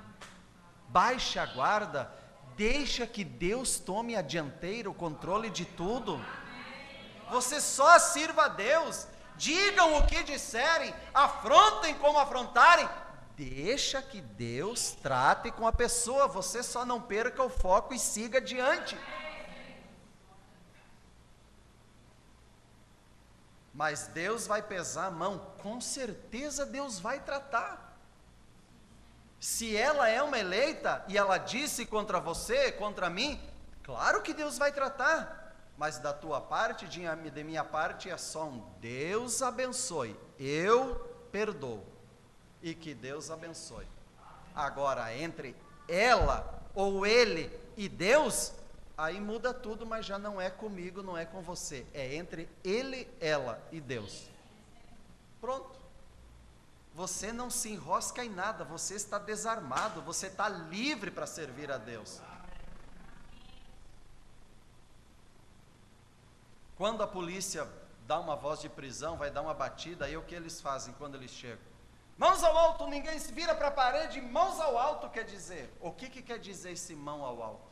baixe a guarda, deixa que Deus tome a dianteira, o controle de tudo. Você só sirva a Deus, digam o que disserem, afrontem como afrontarem, deixa que Deus trate com a pessoa, você só não perca o foco e siga adiante. Mas Deus vai pesar a mão, com certeza Deus vai tratar. Se ela é uma eleita e ela disse contra você, contra mim, claro que Deus vai tratar. Mas da tua parte, de minha parte, é só um Deus abençoe, eu perdoo. E que Deus abençoe. Agora, entre ela ou ele e Deus, aí muda tudo, mas já não é comigo, não é com você. É entre ele, ela e Deus. Pronto. Você não se enrosca em nada, você está desarmado, você está livre para servir a Deus. Quando a polícia dá uma voz de prisão, vai dar uma batida, aí o que eles fazem quando eles chegam? Mãos ao alto, ninguém se vira para a parede, mãos ao alto quer dizer. O que quer dizer esse mão ao alto?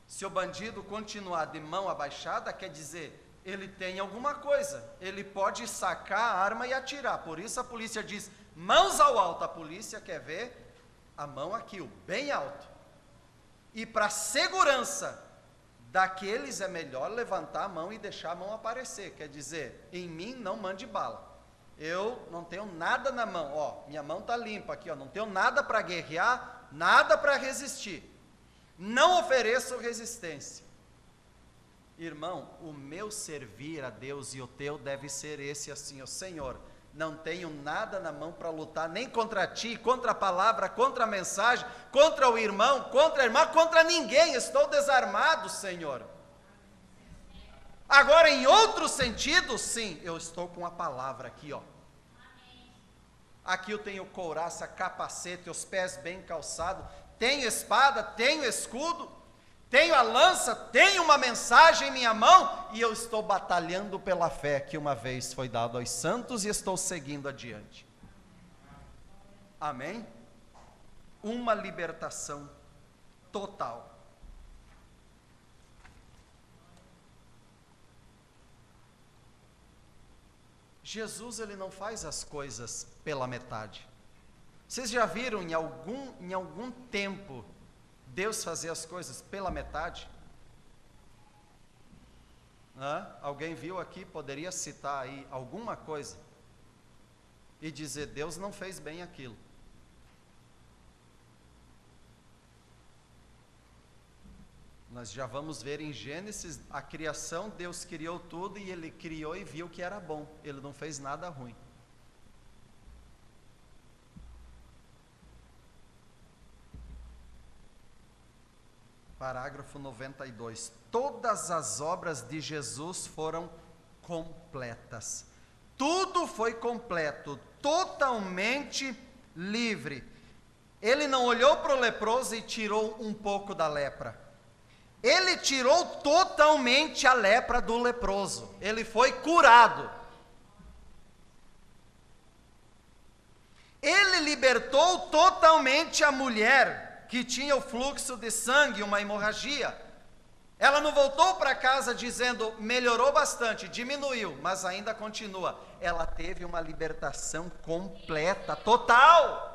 Se o bandido continuar de mão abaixada, quer dizer, ele tem alguma coisa, ele pode sacar a arma e atirar, por isso a polícia diz, mãos ao alto, a polícia quer ver a mão aqui, bem alto. E para segurança daqueles é melhor levantar a mão e deixar a mão aparecer, quer dizer, em mim não mande bala. Eu não tenho nada na mão, ó, minha mão está limpa aqui, ó, não tenho nada para guerrear, nada para resistir, não ofereço resistência. Irmão, o meu servir a Deus e o teu deve ser esse assim, ó Senhor, não tenho nada na mão para lutar, nem contra ti, contra a palavra, contra a mensagem, contra o irmão, contra a irmã, contra ninguém, estou desarmado, Senhor. Agora, em outro sentido, sim, eu estou com a palavra aqui, ó. Aqui eu tenho couraça, capacete, os pés bem calçados, tenho espada, tenho escudo, tenho a lança, tenho uma mensagem em minha mão, e eu estou batalhando pela fé que uma vez foi dado aos santos e estou seguindo adiante. Amém? Uma libertação total. Jesus, ele não faz as coisas pela metade. Vocês já viram em algum tempo Deus fazer as coisas pela metade? Alguém viu aqui, poderia citar aí alguma coisa e dizer, Deus não fez bem aquilo. Nós já vamos ver em Gênesis, a criação, Deus criou tudo e Ele criou e viu que era bom, Ele não fez nada ruim. Parágrafo 92. Todas as obras de Jesus foram completas. Tudo foi completo, totalmente livre. Ele não olhou para o leproso e tirou um pouco da lepra. Ele tirou totalmente a lepra do leproso. Ele foi curado. Ele libertou totalmente a mulher que tinha o fluxo de sangue, uma hemorragia. Ela não voltou para casa dizendo, melhorou bastante, diminuiu, mas ainda continua. Ela teve uma libertação completa, total.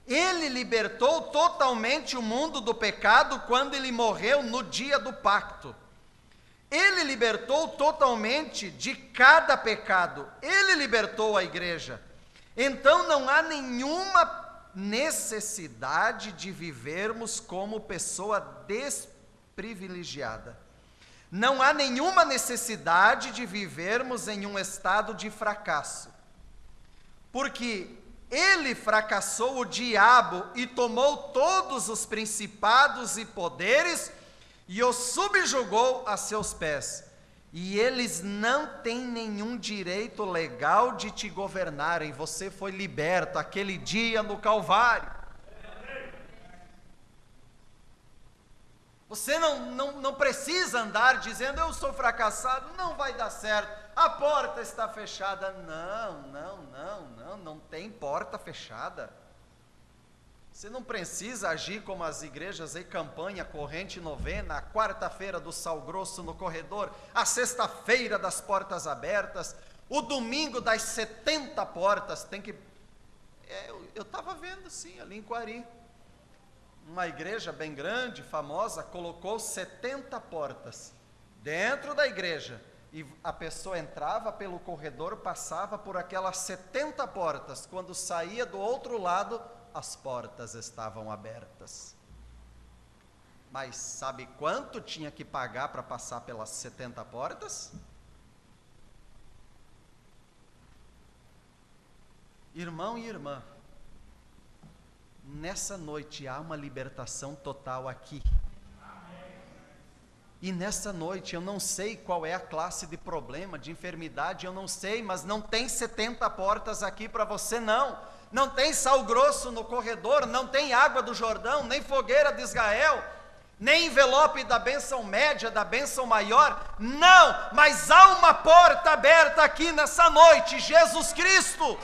Ele libertou totalmente o mundo do pecado quando ele morreu no dia do pacto. Ele libertou totalmente de cada pecado. Ele libertou a igreja. Então não há nenhuma necessidade de vivermos como pessoa desprivilegiada. Não há nenhuma necessidade de vivermos em um estado de fracasso. Porque ele fracassou o diabo e tomou todos os principados e poderes, e o subjugou a seus pés. E eles não têm nenhum direito legal de te governarem. Você foi liberto aquele dia no Calvário. Você não precisa andar dizendo, eu sou fracassado, não vai dar certo, a porta está fechada. Não tem porta fechada. Você não precisa agir como as igrejas aí, campanha, corrente, novena, a quarta-feira do sal grosso no corredor, a sexta-feira das portas abertas, o domingo das 70 portas. Tem que... eu estava vendo sim, ali em Quari, uma igreja bem grande, famosa, colocou 70 portas dentro da igreja, e a pessoa entrava pelo corredor, passava por aquelas 70 portas, quando saía do outro lado, as portas estavam abertas. Mas sabe quanto tinha que pagar para passar pelas 70 portas? Irmão e irmã, nessa noite há uma libertação total aqui. E nessa noite eu não sei qual é a classe de problema, de enfermidade, eu não sei, mas não tem 70 portas aqui para você não. Não tem sal grosso no corredor, não tem água do Jordão, nem fogueira de Israel, nem envelope da bênção média, da bênção maior, não, mas há uma porta aberta aqui nessa noite, Jesus Cristo.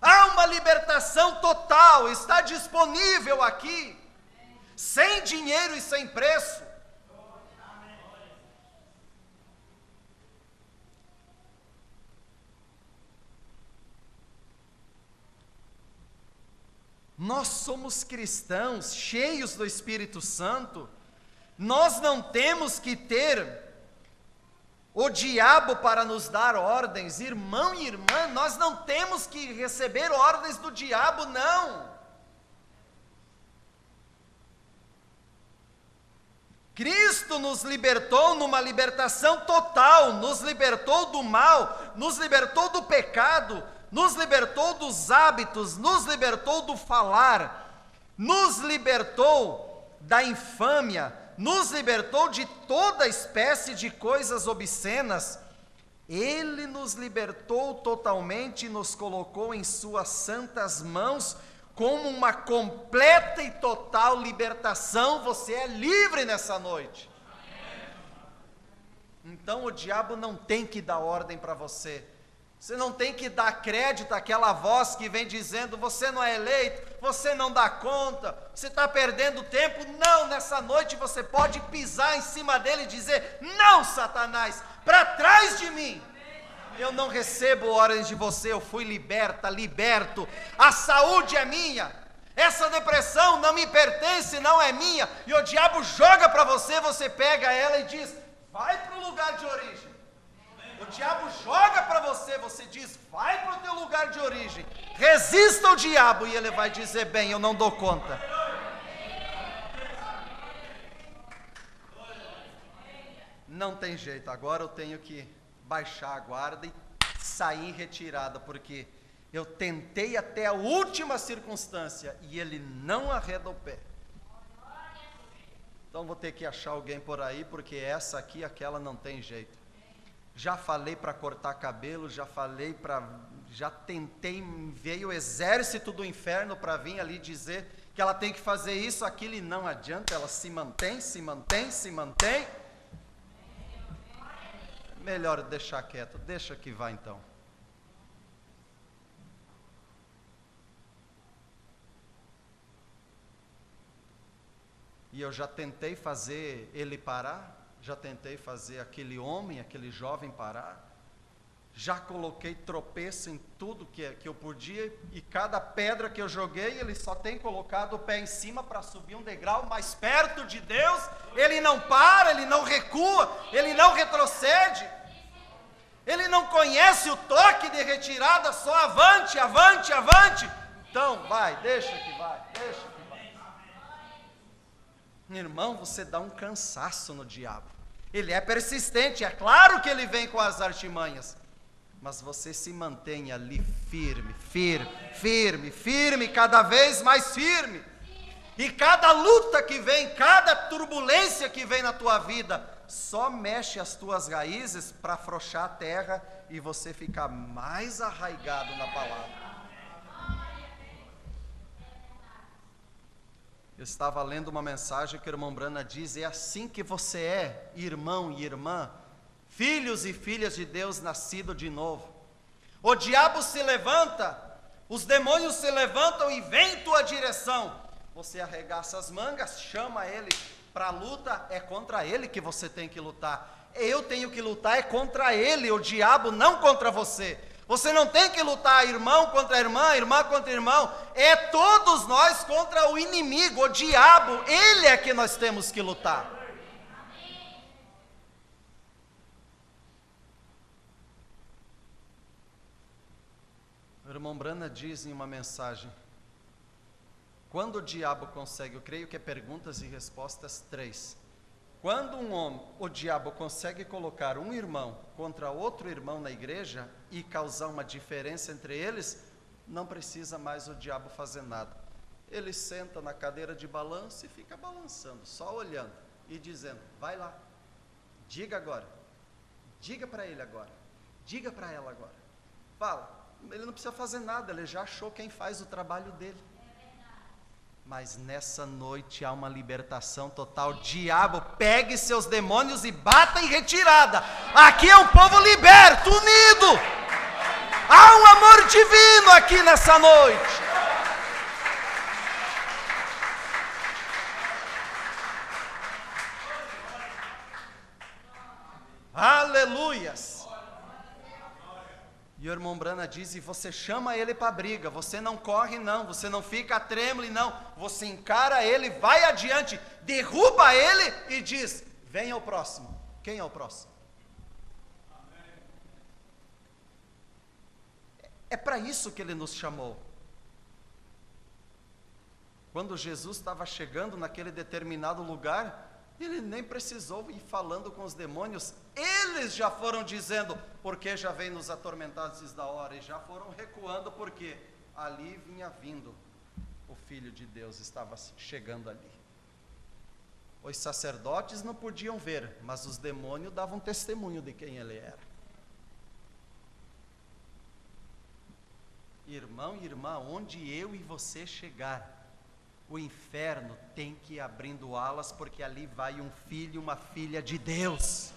Há uma libertação total, está disponível aqui, sem dinheiro e sem preço. Nós somos cristãos, cheios do Espírito Santo, nós não temos que ter o diabo para nos dar ordens. Irmão e irmã, nós não temos que receber ordens do diabo, não. Cristo nos libertou numa libertação total, nos libertou do mal, nos libertou do pecado, nos libertou dos hábitos, nos libertou do falar, nos libertou da infâmia, nos libertou de toda espécie de coisas obscenas. Ele nos libertou totalmente e nos colocou em suas santas mãos, como uma completa e total libertação. Você é livre nessa noite. Então o diabo não tem que dar ordem para você. Você não tem que dar crédito àquela voz que vem dizendo, você não é eleito, você não dá conta, você está perdendo tempo. Não, nessa noite você pode pisar em cima dele e dizer, não, Satanás, para trás de mim. Eu não recebo ordens de você, eu fui liberto, a saúde é minha, essa depressão não me pertence, não é minha, e o diabo joga para você, você pega ela e diz, vai para o lugar de origem. O diabo joga para você, você diz, vai para o teu lugar de origem, resista ao diabo, e ele vai dizer, bem, eu não dou conta. Não tem jeito, agora eu tenho que baixar a guarda e sair em retirada, porque eu tentei até a última circunstância, e ele não arreda o pé. Então vou ter que achar alguém por aí, porque essa aqui, aquela não tem jeito. Já falei para cortar cabelo, já tentei, veio o exército do inferno para vir ali dizer que ela tem que fazer isso, aquilo, e não adianta, ela se mantém. Melhor deixar quieto, deixa que vá então. E eu já tentei fazer ele parar, já tentei fazer aquele homem, aquele jovem parar, já coloquei tropeço em tudo que eu podia, e cada pedra que eu joguei, ele só tem colocado o pé em cima para subir um degrau mais perto de Deus. Ele não para, ele não recua, ele não retrocede, ele não conhece o toque de retirada, só avante. Então vai, deixa que vai. Irmão, você dá um cansaço no diabo. Ele é persistente, é claro que ele vem com as artimanhas, mas você se mantém ali firme, cada vez mais firme. E cada luta que vem, cada turbulência que vem na tua vida, só mexe as tuas raízes para afrouxar a terra e você ficar mais arraigado na palavra. Eu estava lendo uma mensagem que o irmão Brana diz: é assim que você é, irmão e irmã, filhos e filhas de Deus nascido de novo. O diabo se levanta, os demônios se levantam e vêm em tua direção. Você arregaça as mangas, chama ele para a luta, é contra ele que você tem que lutar. Eu tenho que lutar é contra ele, o diabo, não contra você. Você não tem que lutar irmão contra irmã, irmã contra irmão. É todos nós contra o inimigo, o diabo. Ele é que nós temos que lutar. O irmão Brana diz em uma mensagem: quando o diabo consegue, eu creio que é perguntas e respostas 3. Quando o diabo consegue colocar um irmão contra outro irmão na igreja e causar uma diferença entre eles, não precisa mais o diabo fazer nada. Ele senta na cadeira de balanço e fica balançando, só olhando e dizendo: vai lá, diga agora, diga para ele agora, diga para ela agora, fala. Ele não precisa fazer nada, ele já achou quem faz o trabalho dele. Mas nessa noite há uma libertação total. Diabo, pegue seus demônios e bata em retirada. Aqui é um povo liberto, unido. Há um amor divino aqui nessa noite. Aleluias. E o irmão Brana diz: e você chama ele para a briga, você não corre não, você não fica trêmulo não, você encara ele, vai adiante, derruba ele e diz: venha o próximo. Quem é o próximo? É para isso que ele nos chamou. Quando Jesus estava chegando naquele determinado lugar, ele nem precisou ir falando com os demônios, eles já foram dizendo: porque já vem nos atormentar antes da hora, e já foram recuando, porque ali vinha vindo o Filho de Deus, estava chegando ali. Os sacerdotes não podiam ver, mas os demônios davam testemunho de quem ele era. Irmão e irmã, onde eu e você chegar, o inferno tem que ir abrindo alas, porque ali vai um filho e uma filha de Deus.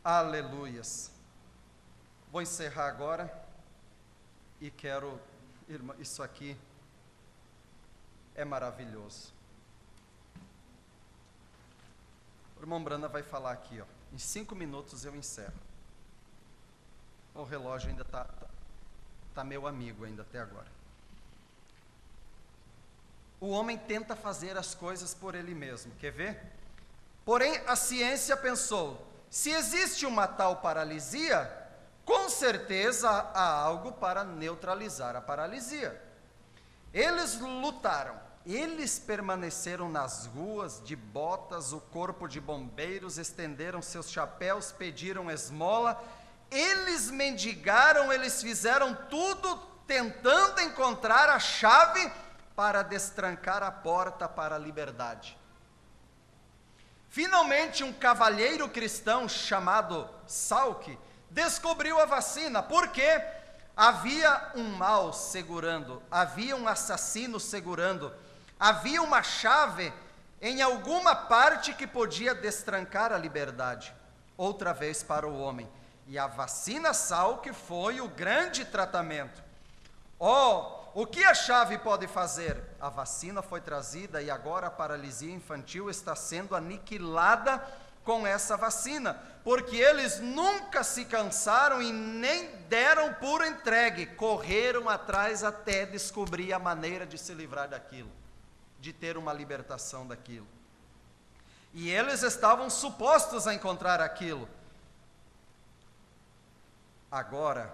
Aleluias. Vou encerrar agora e quero, irmã, isso aqui é maravilhoso. O irmão Brana vai falar aqui, ó. Em 5 minutos eu encerro. O relógio ainda está meu amigo ainda até agora. O homem tenta fazer as coisas por ele mesmo, quer ver? Porém, a ciência pensou: se existe uma tal paralisia, com certeza há algo para neutralizar a paralisia. Eles lutaram, eles permaneceram nas ruas de botas, o corpo de bombeiros, estenderam seus chapéus, pediram esmola. Eles mendigaram, eles fizeram tudo tentando encontrar a chave para destrancar a porta para a liberdade. Finalmente, um cavalheiro cristão chamado Salk descobriu a vacina, porque havia um mal segurando, havia um assassino segurando, havia uma chave em alguma parte que podia destrancar a liberdade, outra vez para o homem. E a vacina Salk foi o grande tratamento. O que a chave pode fazer? A vacina foi trazida e agora a paralisia infantil está sendo aniquilada com essa vacina, porque eles nunca se cansaram e nem deram por entregue, correram atrás até descobrir a maneira de se livrar daquilo, de ter uma libertação daquilo. E eles estavam supostos a encontrar aquilo. Agora,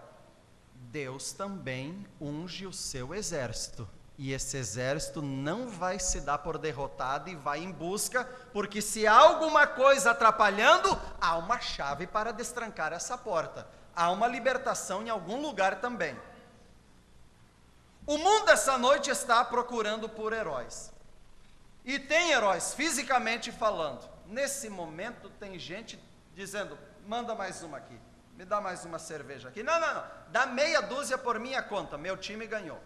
Deus também unge o seu exército, e esse exército não vai se dar por derrotado e vai em busca, porque se há alguma coisa atrapalhando, há uma chave para destrancar essa porta, há uma libertação em algum lugar também. O mundo essa noite está procurando por heróis. E tem heróis, fisicamente falando. Nesse momento tem gente dizendo, manda mais uma aqui, me dá mais uma cerveja aqui. Não, dá meia dúzia por minha conta, meu time ganhou.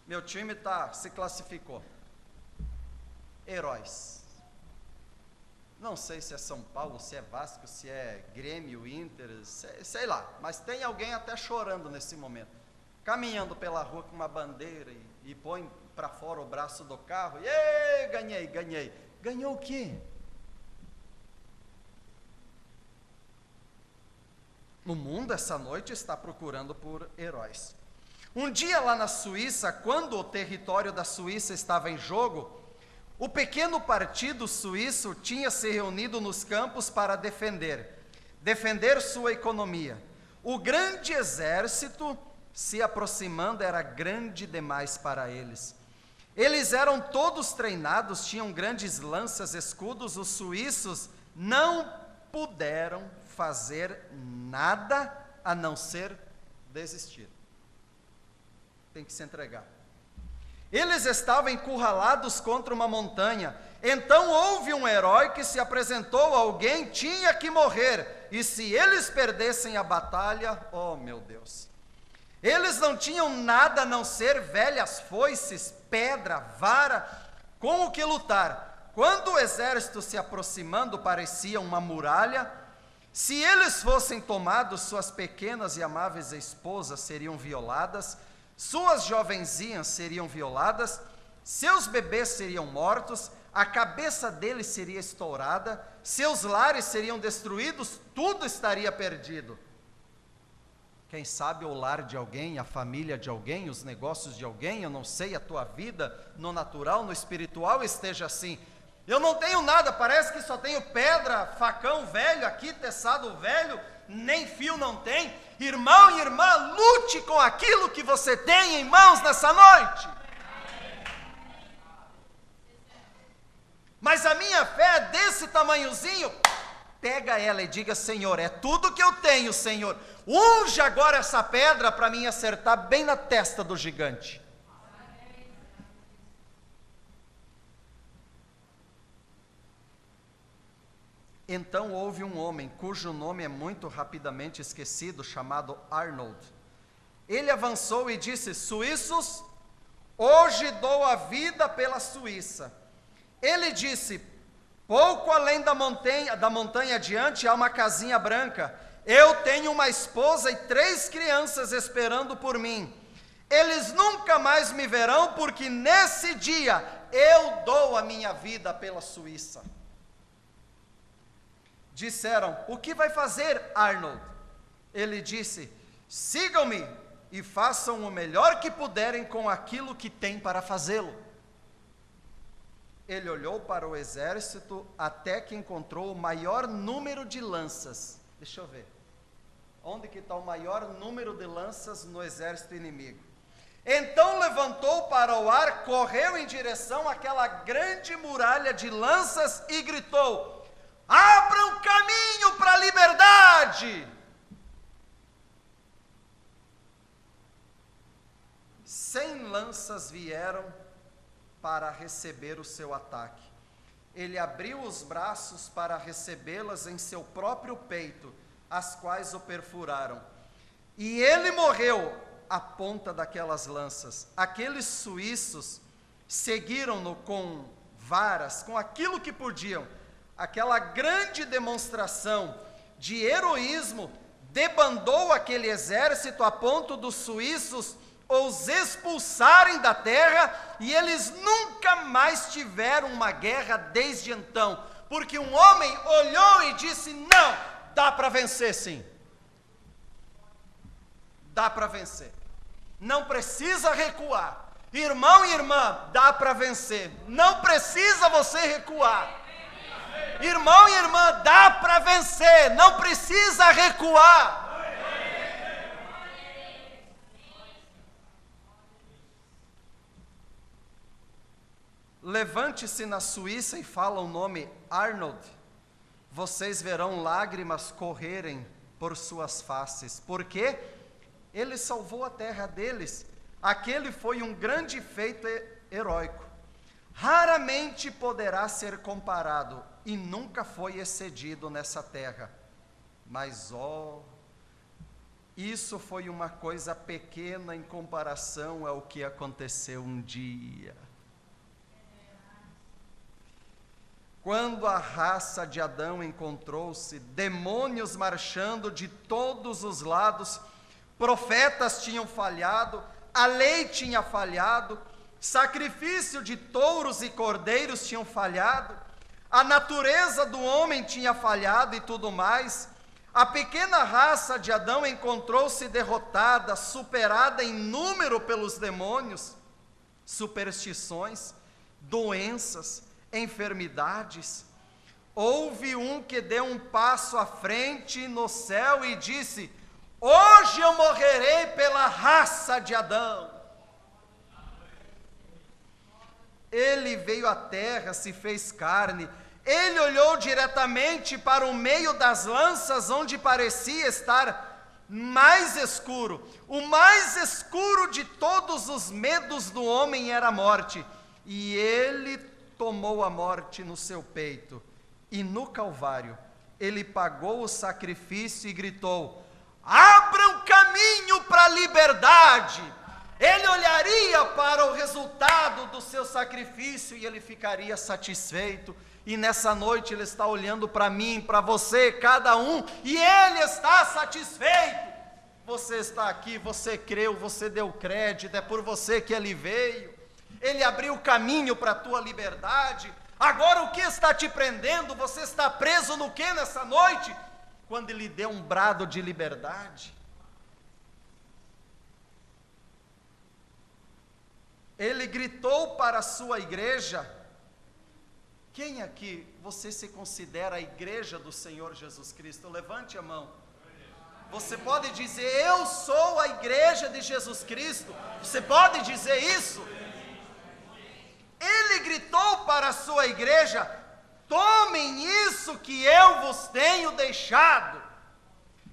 Meu time se classificou. Heróis. Não sei se é São Paulo, se é Vasco, se é Grêmio, Inter, sei lá. Mas tem alguém até chorando nesse momento. Caminhando pela rua com uma bandeira e põe para fora o braço do carro. E ganhei. Ganhou o quê? O mundo essa noite está procurando por heróis. Um dia lá na Suíça, quando o território da Suíça estava em jogo, o pequeno partido suíço tinha se reunido nos campos para defender sua economia. O grande exército se aproximando era grande demais para eles. Eles eram todos treinados, tinham grandes lanças, escudos. Os suíços não puderam fazer nada a não ser desistir. Tem que se entregar. Eles estavam encurralados contra uma montanha. Então houve um herói que se apresentou, alguém tinha que morrer. E se eles perdessem a batalha, oh meu Deus, eles não tinham nada a não ser velhas foices, pedra, vara, com o que lutar. Quando o exército se aproximando parecia uma muralha, se eles fossem tomados, suas pequenas e amáveis esposas seriam violadas, suas jovenzinhas seriam violadas, seus bebês seriam mortos, a cabeça deles seria estourada, seus lares seriam destruídos, tudo estaria perdido. Quem sabe o lar de alguém, a família de alguém, os negócios de alguém, eu não sei, a tua vida, no natural, no espiritual, esteja assim. Eu não tenho nada, parece que só tenho pedra, facão velho aqui, teçado velho, nem fio não tem. Irmão e irmã, lute com aquilo que você tem em mãos nessa noite. Mas a minha fé é desse tamanhozinho. Pega ela e diga, Senhor, é tudo que eu tenho, Senhor. Unge agora essa pedra para mim acertar bem na testa do gigante. Então houve um homem, cujo nome é muito rapidamente esquecido, chamado Arnold. Ele avançou e disse, suíços, hoje dou a vida pela Suíça. Ele disse, pouco além da montanha adiante há uma casinha branca. Eu tenho uma esposa e 3 crianças esperando por mim. Eles nunca mais me verão, porque nesse dia eu dou a minha vida pela Suíça. Disseram, o que vai fazer, Arnold? Ele disse, sigam-me e façam o melhor que puderem com aquilo que têm para fazê-lo. Ele olhou para o exército até que encontrou o maior número de lanças. Deixa eu ver. Onde que está o maior número de lanças no exército inimigo? Então levantou para o ar, correu em direção àquela grande muralha de lanças e gritou, abram caminho para a liberdade! 100 lanças vieram para receber o seu ataque. Ele abriu os braços para recebê-las em seu próprio peito, as quais o perfuraram. E ele morreu à ponta daquelas lanças. Aqueles suíços seguiram-no com varas, com aquilo que podiam. Aquela grande demonstração de heroísmo debandou aquele exército a ponto dos suíços os expulsarem da terra, e eles nunca mais tiveram uma guerra desde então, porque um homem olhou e disse, não, dá para vencer sim, dá para vencer, não precisa recuar, irmão e irmã, dá para vencer, não precisa você recuar, irmão e irmã, dá para vencer, não precisa recuar. Levante-se na Suíça e fala o nome Arnold, vocês verão lágrimas correrem por suas faces, porque ele salvou a terra deles, Aquele foi um grande feito heróico. Raramente poderá ser comparado e nunca foi excedido nessa terra. Mas, isso foi uma coisa pequena em comparação ao que aconteceu um dia. Quando a raça de Adão encontrou-se, demônios marchando de todos os lados, profetas tinham falhado, a lei tinha falhado, sacrifício de touros e cordeiros tinham falhado, a natureza do homem tinha falhado e tudo mais. A pequena raça de Adão encontrou-se derrotada, superada em número pelos demônios, superstições, doenças, enfermidades. Houve um que deu um passo à frente no céu e disse: hoje eu morrerei pela raça de Adão. Ele veio à terra, se fez carne. Ele olhou diretamente para o meio das lanças, onde parecia estar mais escuro. O mais escuro de todos os medos do homem era a morte. E ele tomou a morte no seu peito. E no Calvário, ele pagou o sacrifício e gritou: abram caminho para a liberdade. Ele olharia para o resultado do seu sacrifício e ele ficaria satisfeito. E nessa noite ele está olhando para mim, para você, cada um, e ele está satisfeito. Você está aqui, você creu, você deu crédito, é por você que ele veio. Ele abriu o caminho para a tua liberdade. Agora o que está te prendendo? Você está preso no que nessa noite? Quando ele deu um brado de liberdade. Ele gritou para a sua igreja. Quem aqui você se considera a igreja do Senhor Jesus Cristo? Levante a mão. Você pode dizer: eu sou a igreja de Jesus Cristo. Você pode dizer isso? Ele gritou para a sua igreja: tomem isso que eu vos tenho deixado,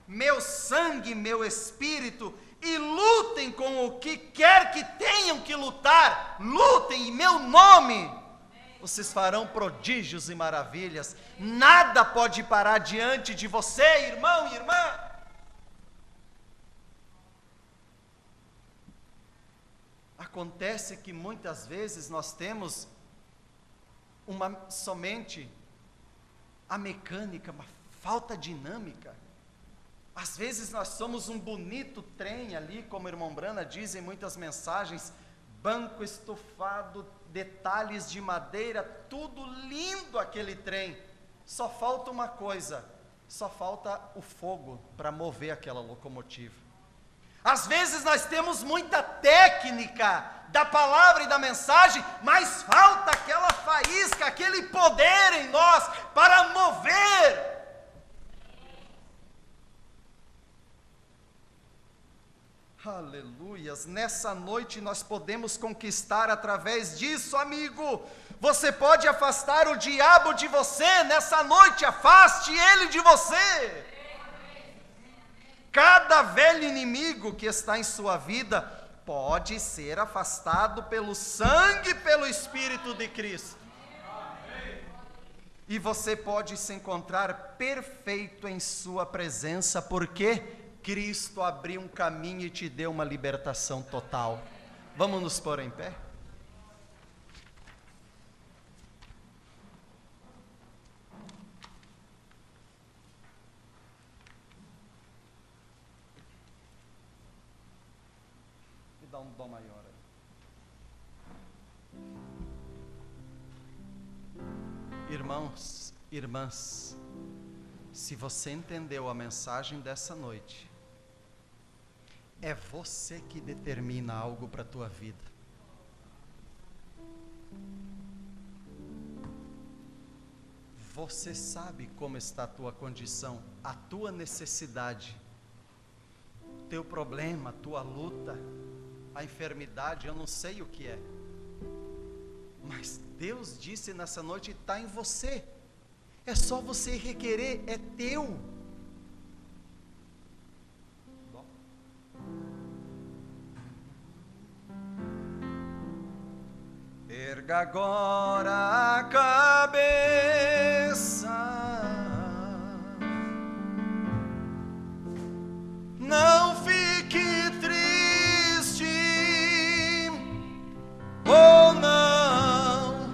meu sangue, meu espírito, e lutem com o que quer que tenham que lutar. Lutem em meu nome. Vocês farão prodígios e maravilhas. Nada pode parar diante de você, irmão e irmã. Acontece que muitas vezes nós temos somente a mecânica, uma falta dinâmica. Às vezes nós somos um bonito trem ali, como o irmão Brana diz em muitas mensagens, banco estufado, detalhes de madeira, tudo lindo aquele trem. Só falta uma coisa, só falta o fogo para mover aquela locomotiva. Às vezes nós temos muita técnica da palavra e da mensagem, mas falta aquela faísca, aquele poder em nós para mover. Aleluias, nessa noite nós podemos conquistar através disso, amigo. Você pode afastar o diabo de você, nessa noite afaste ele de você. Cada velho inimigo que está em sua vida pode ser afastado pelo sangue e pelo Espírito de Cristo. E você pode se encontrar perfeito em sua presença, porque Cristo abriu um caminho e te deu uma libertação total. Vamos nos pôr em pé? Me dá um dó maior aí. Irmãos, irmãs, se você entendeu a mensagem dessa noite, é você que determina algo para a tua vida. Você sabe como está a tua condição, a tua necessidade, o teu problema, a tua luta, a enfermidade, eu não sei o que é. Mas Deus disse nessa noite, está em você. É só você requerer, é teu. Erga agora a cabeça, não fique triste, ou não,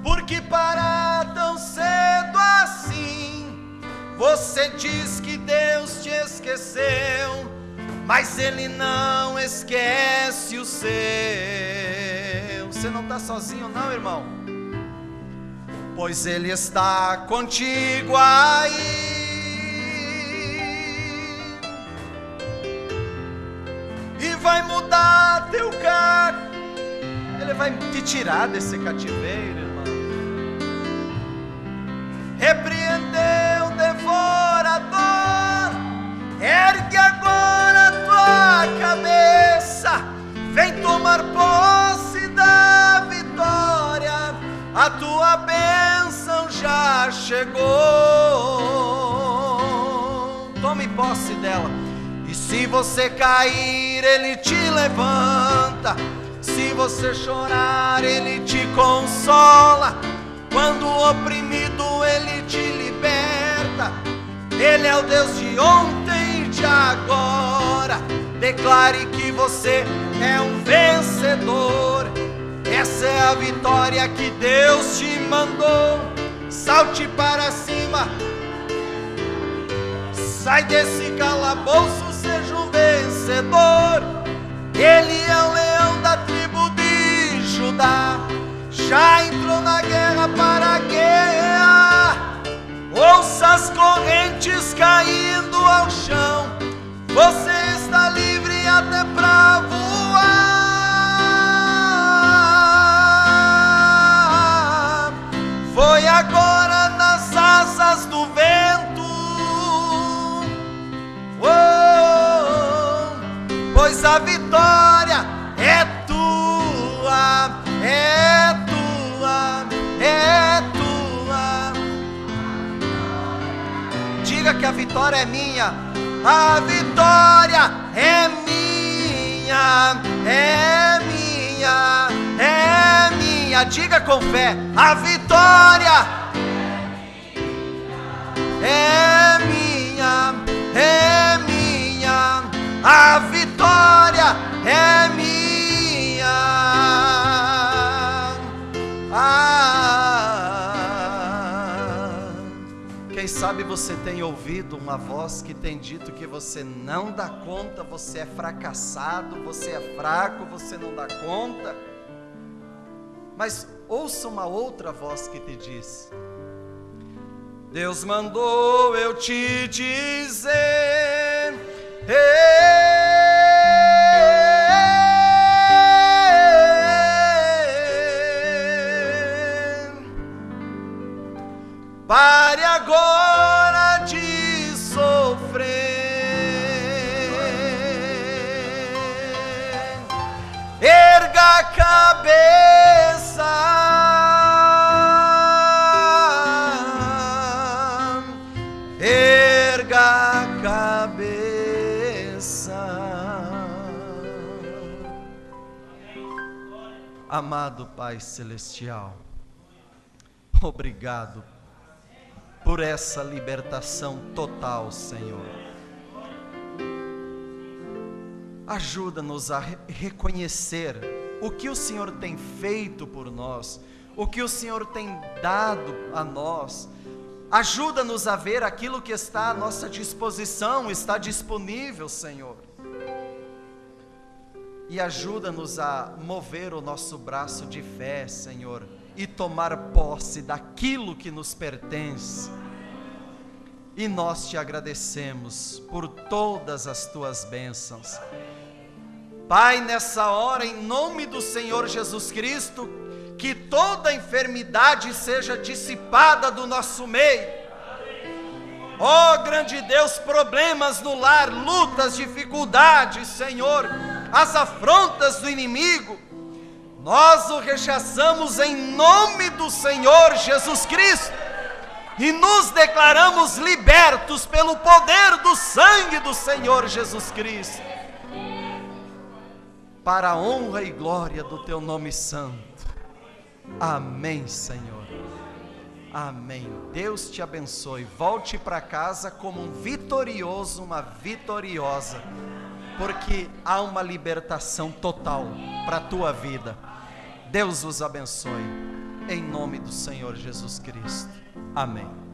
porque para tão cedo assim, você diz que Deus te esqueceu, mas Ele não esquece o seu. Você não está sozinho não, irmão, pois Ele está contigo aí, e vai mudar teu caráter. Ele vai te tirar desse cativeiro, irmão. Repreendeu o devorador, ergue agora a tua cabeça, vem tomar posse da vitória, a tua bênção já chegou. Tome posse dela. E se você cair, Ele te levanta. Se você chorar, Ele te consola. Quando oprimido, Ele te liberta. Ele é o Deus de ontem e de agora. Declare que você é um vencedor. Essa é a vitória que Deus te mandou. Salte para cima, sai desse calabouço, seja um vencedor. Ele é o leão da tribo de Judá, já entrou na guerra para a guerra. Ouça as correntes caindo ao chão, você está livre até para voar. Foi agora nas asas do vento, pois a vitória é tua, é tua, é tua. Diga que a vitória é minha, a vitória é minha, é minha, é minha. Diga com fé, a vitória é minha, é minha, a vitória é minha. Quem sabe você tem ouvido uma voz que tem dito que você não dá conta, você é fracassado, você é fraco, você não dá conta. Mas ouça uma outra voz que te diz: Deus mandou eu te dizer, pare agora de sofrer, erga a cabeça, erga a cabeça. Amado Pai Celestial, obrigado por essa libertação total, Senhor. Ajuda-nos a reconhecer o que o Senhor tem feito por nós, o que o Senhor tem dado a nós. Ajuda-nos a ver aquilo que está à nossa disposição, está disponível, Senhor. E ajuda-nos a mover o nosso braço de fé, Senhor, e tomar posse daquilo que nos pertence. E nós te agradecemos por todas as tuas bênçãos. Pai, nessa hora, em nome do Senhor Jesus Cristo, que toda enfermidade seja dissipada do nosso meio. Ó grande Deus, problemas no lar, lutas, dificuldades, Senhor, as afrontas do inimigo, nós o rechaçamos em nome do Senhor Jesus Cristo e nos declaramos libertos pelo poder do sangue do Senhor Jesus Cristo, para a honra e glória do teu nome santo. Amém, Senhor. Amém. Deus te abençoe. Volte para casa como um vitorioso, uma vitoriosa, porque há uma libertação total para a tua vida. Deus vos abençoe. Em nome do Senhor Jesus Cristo. Amém.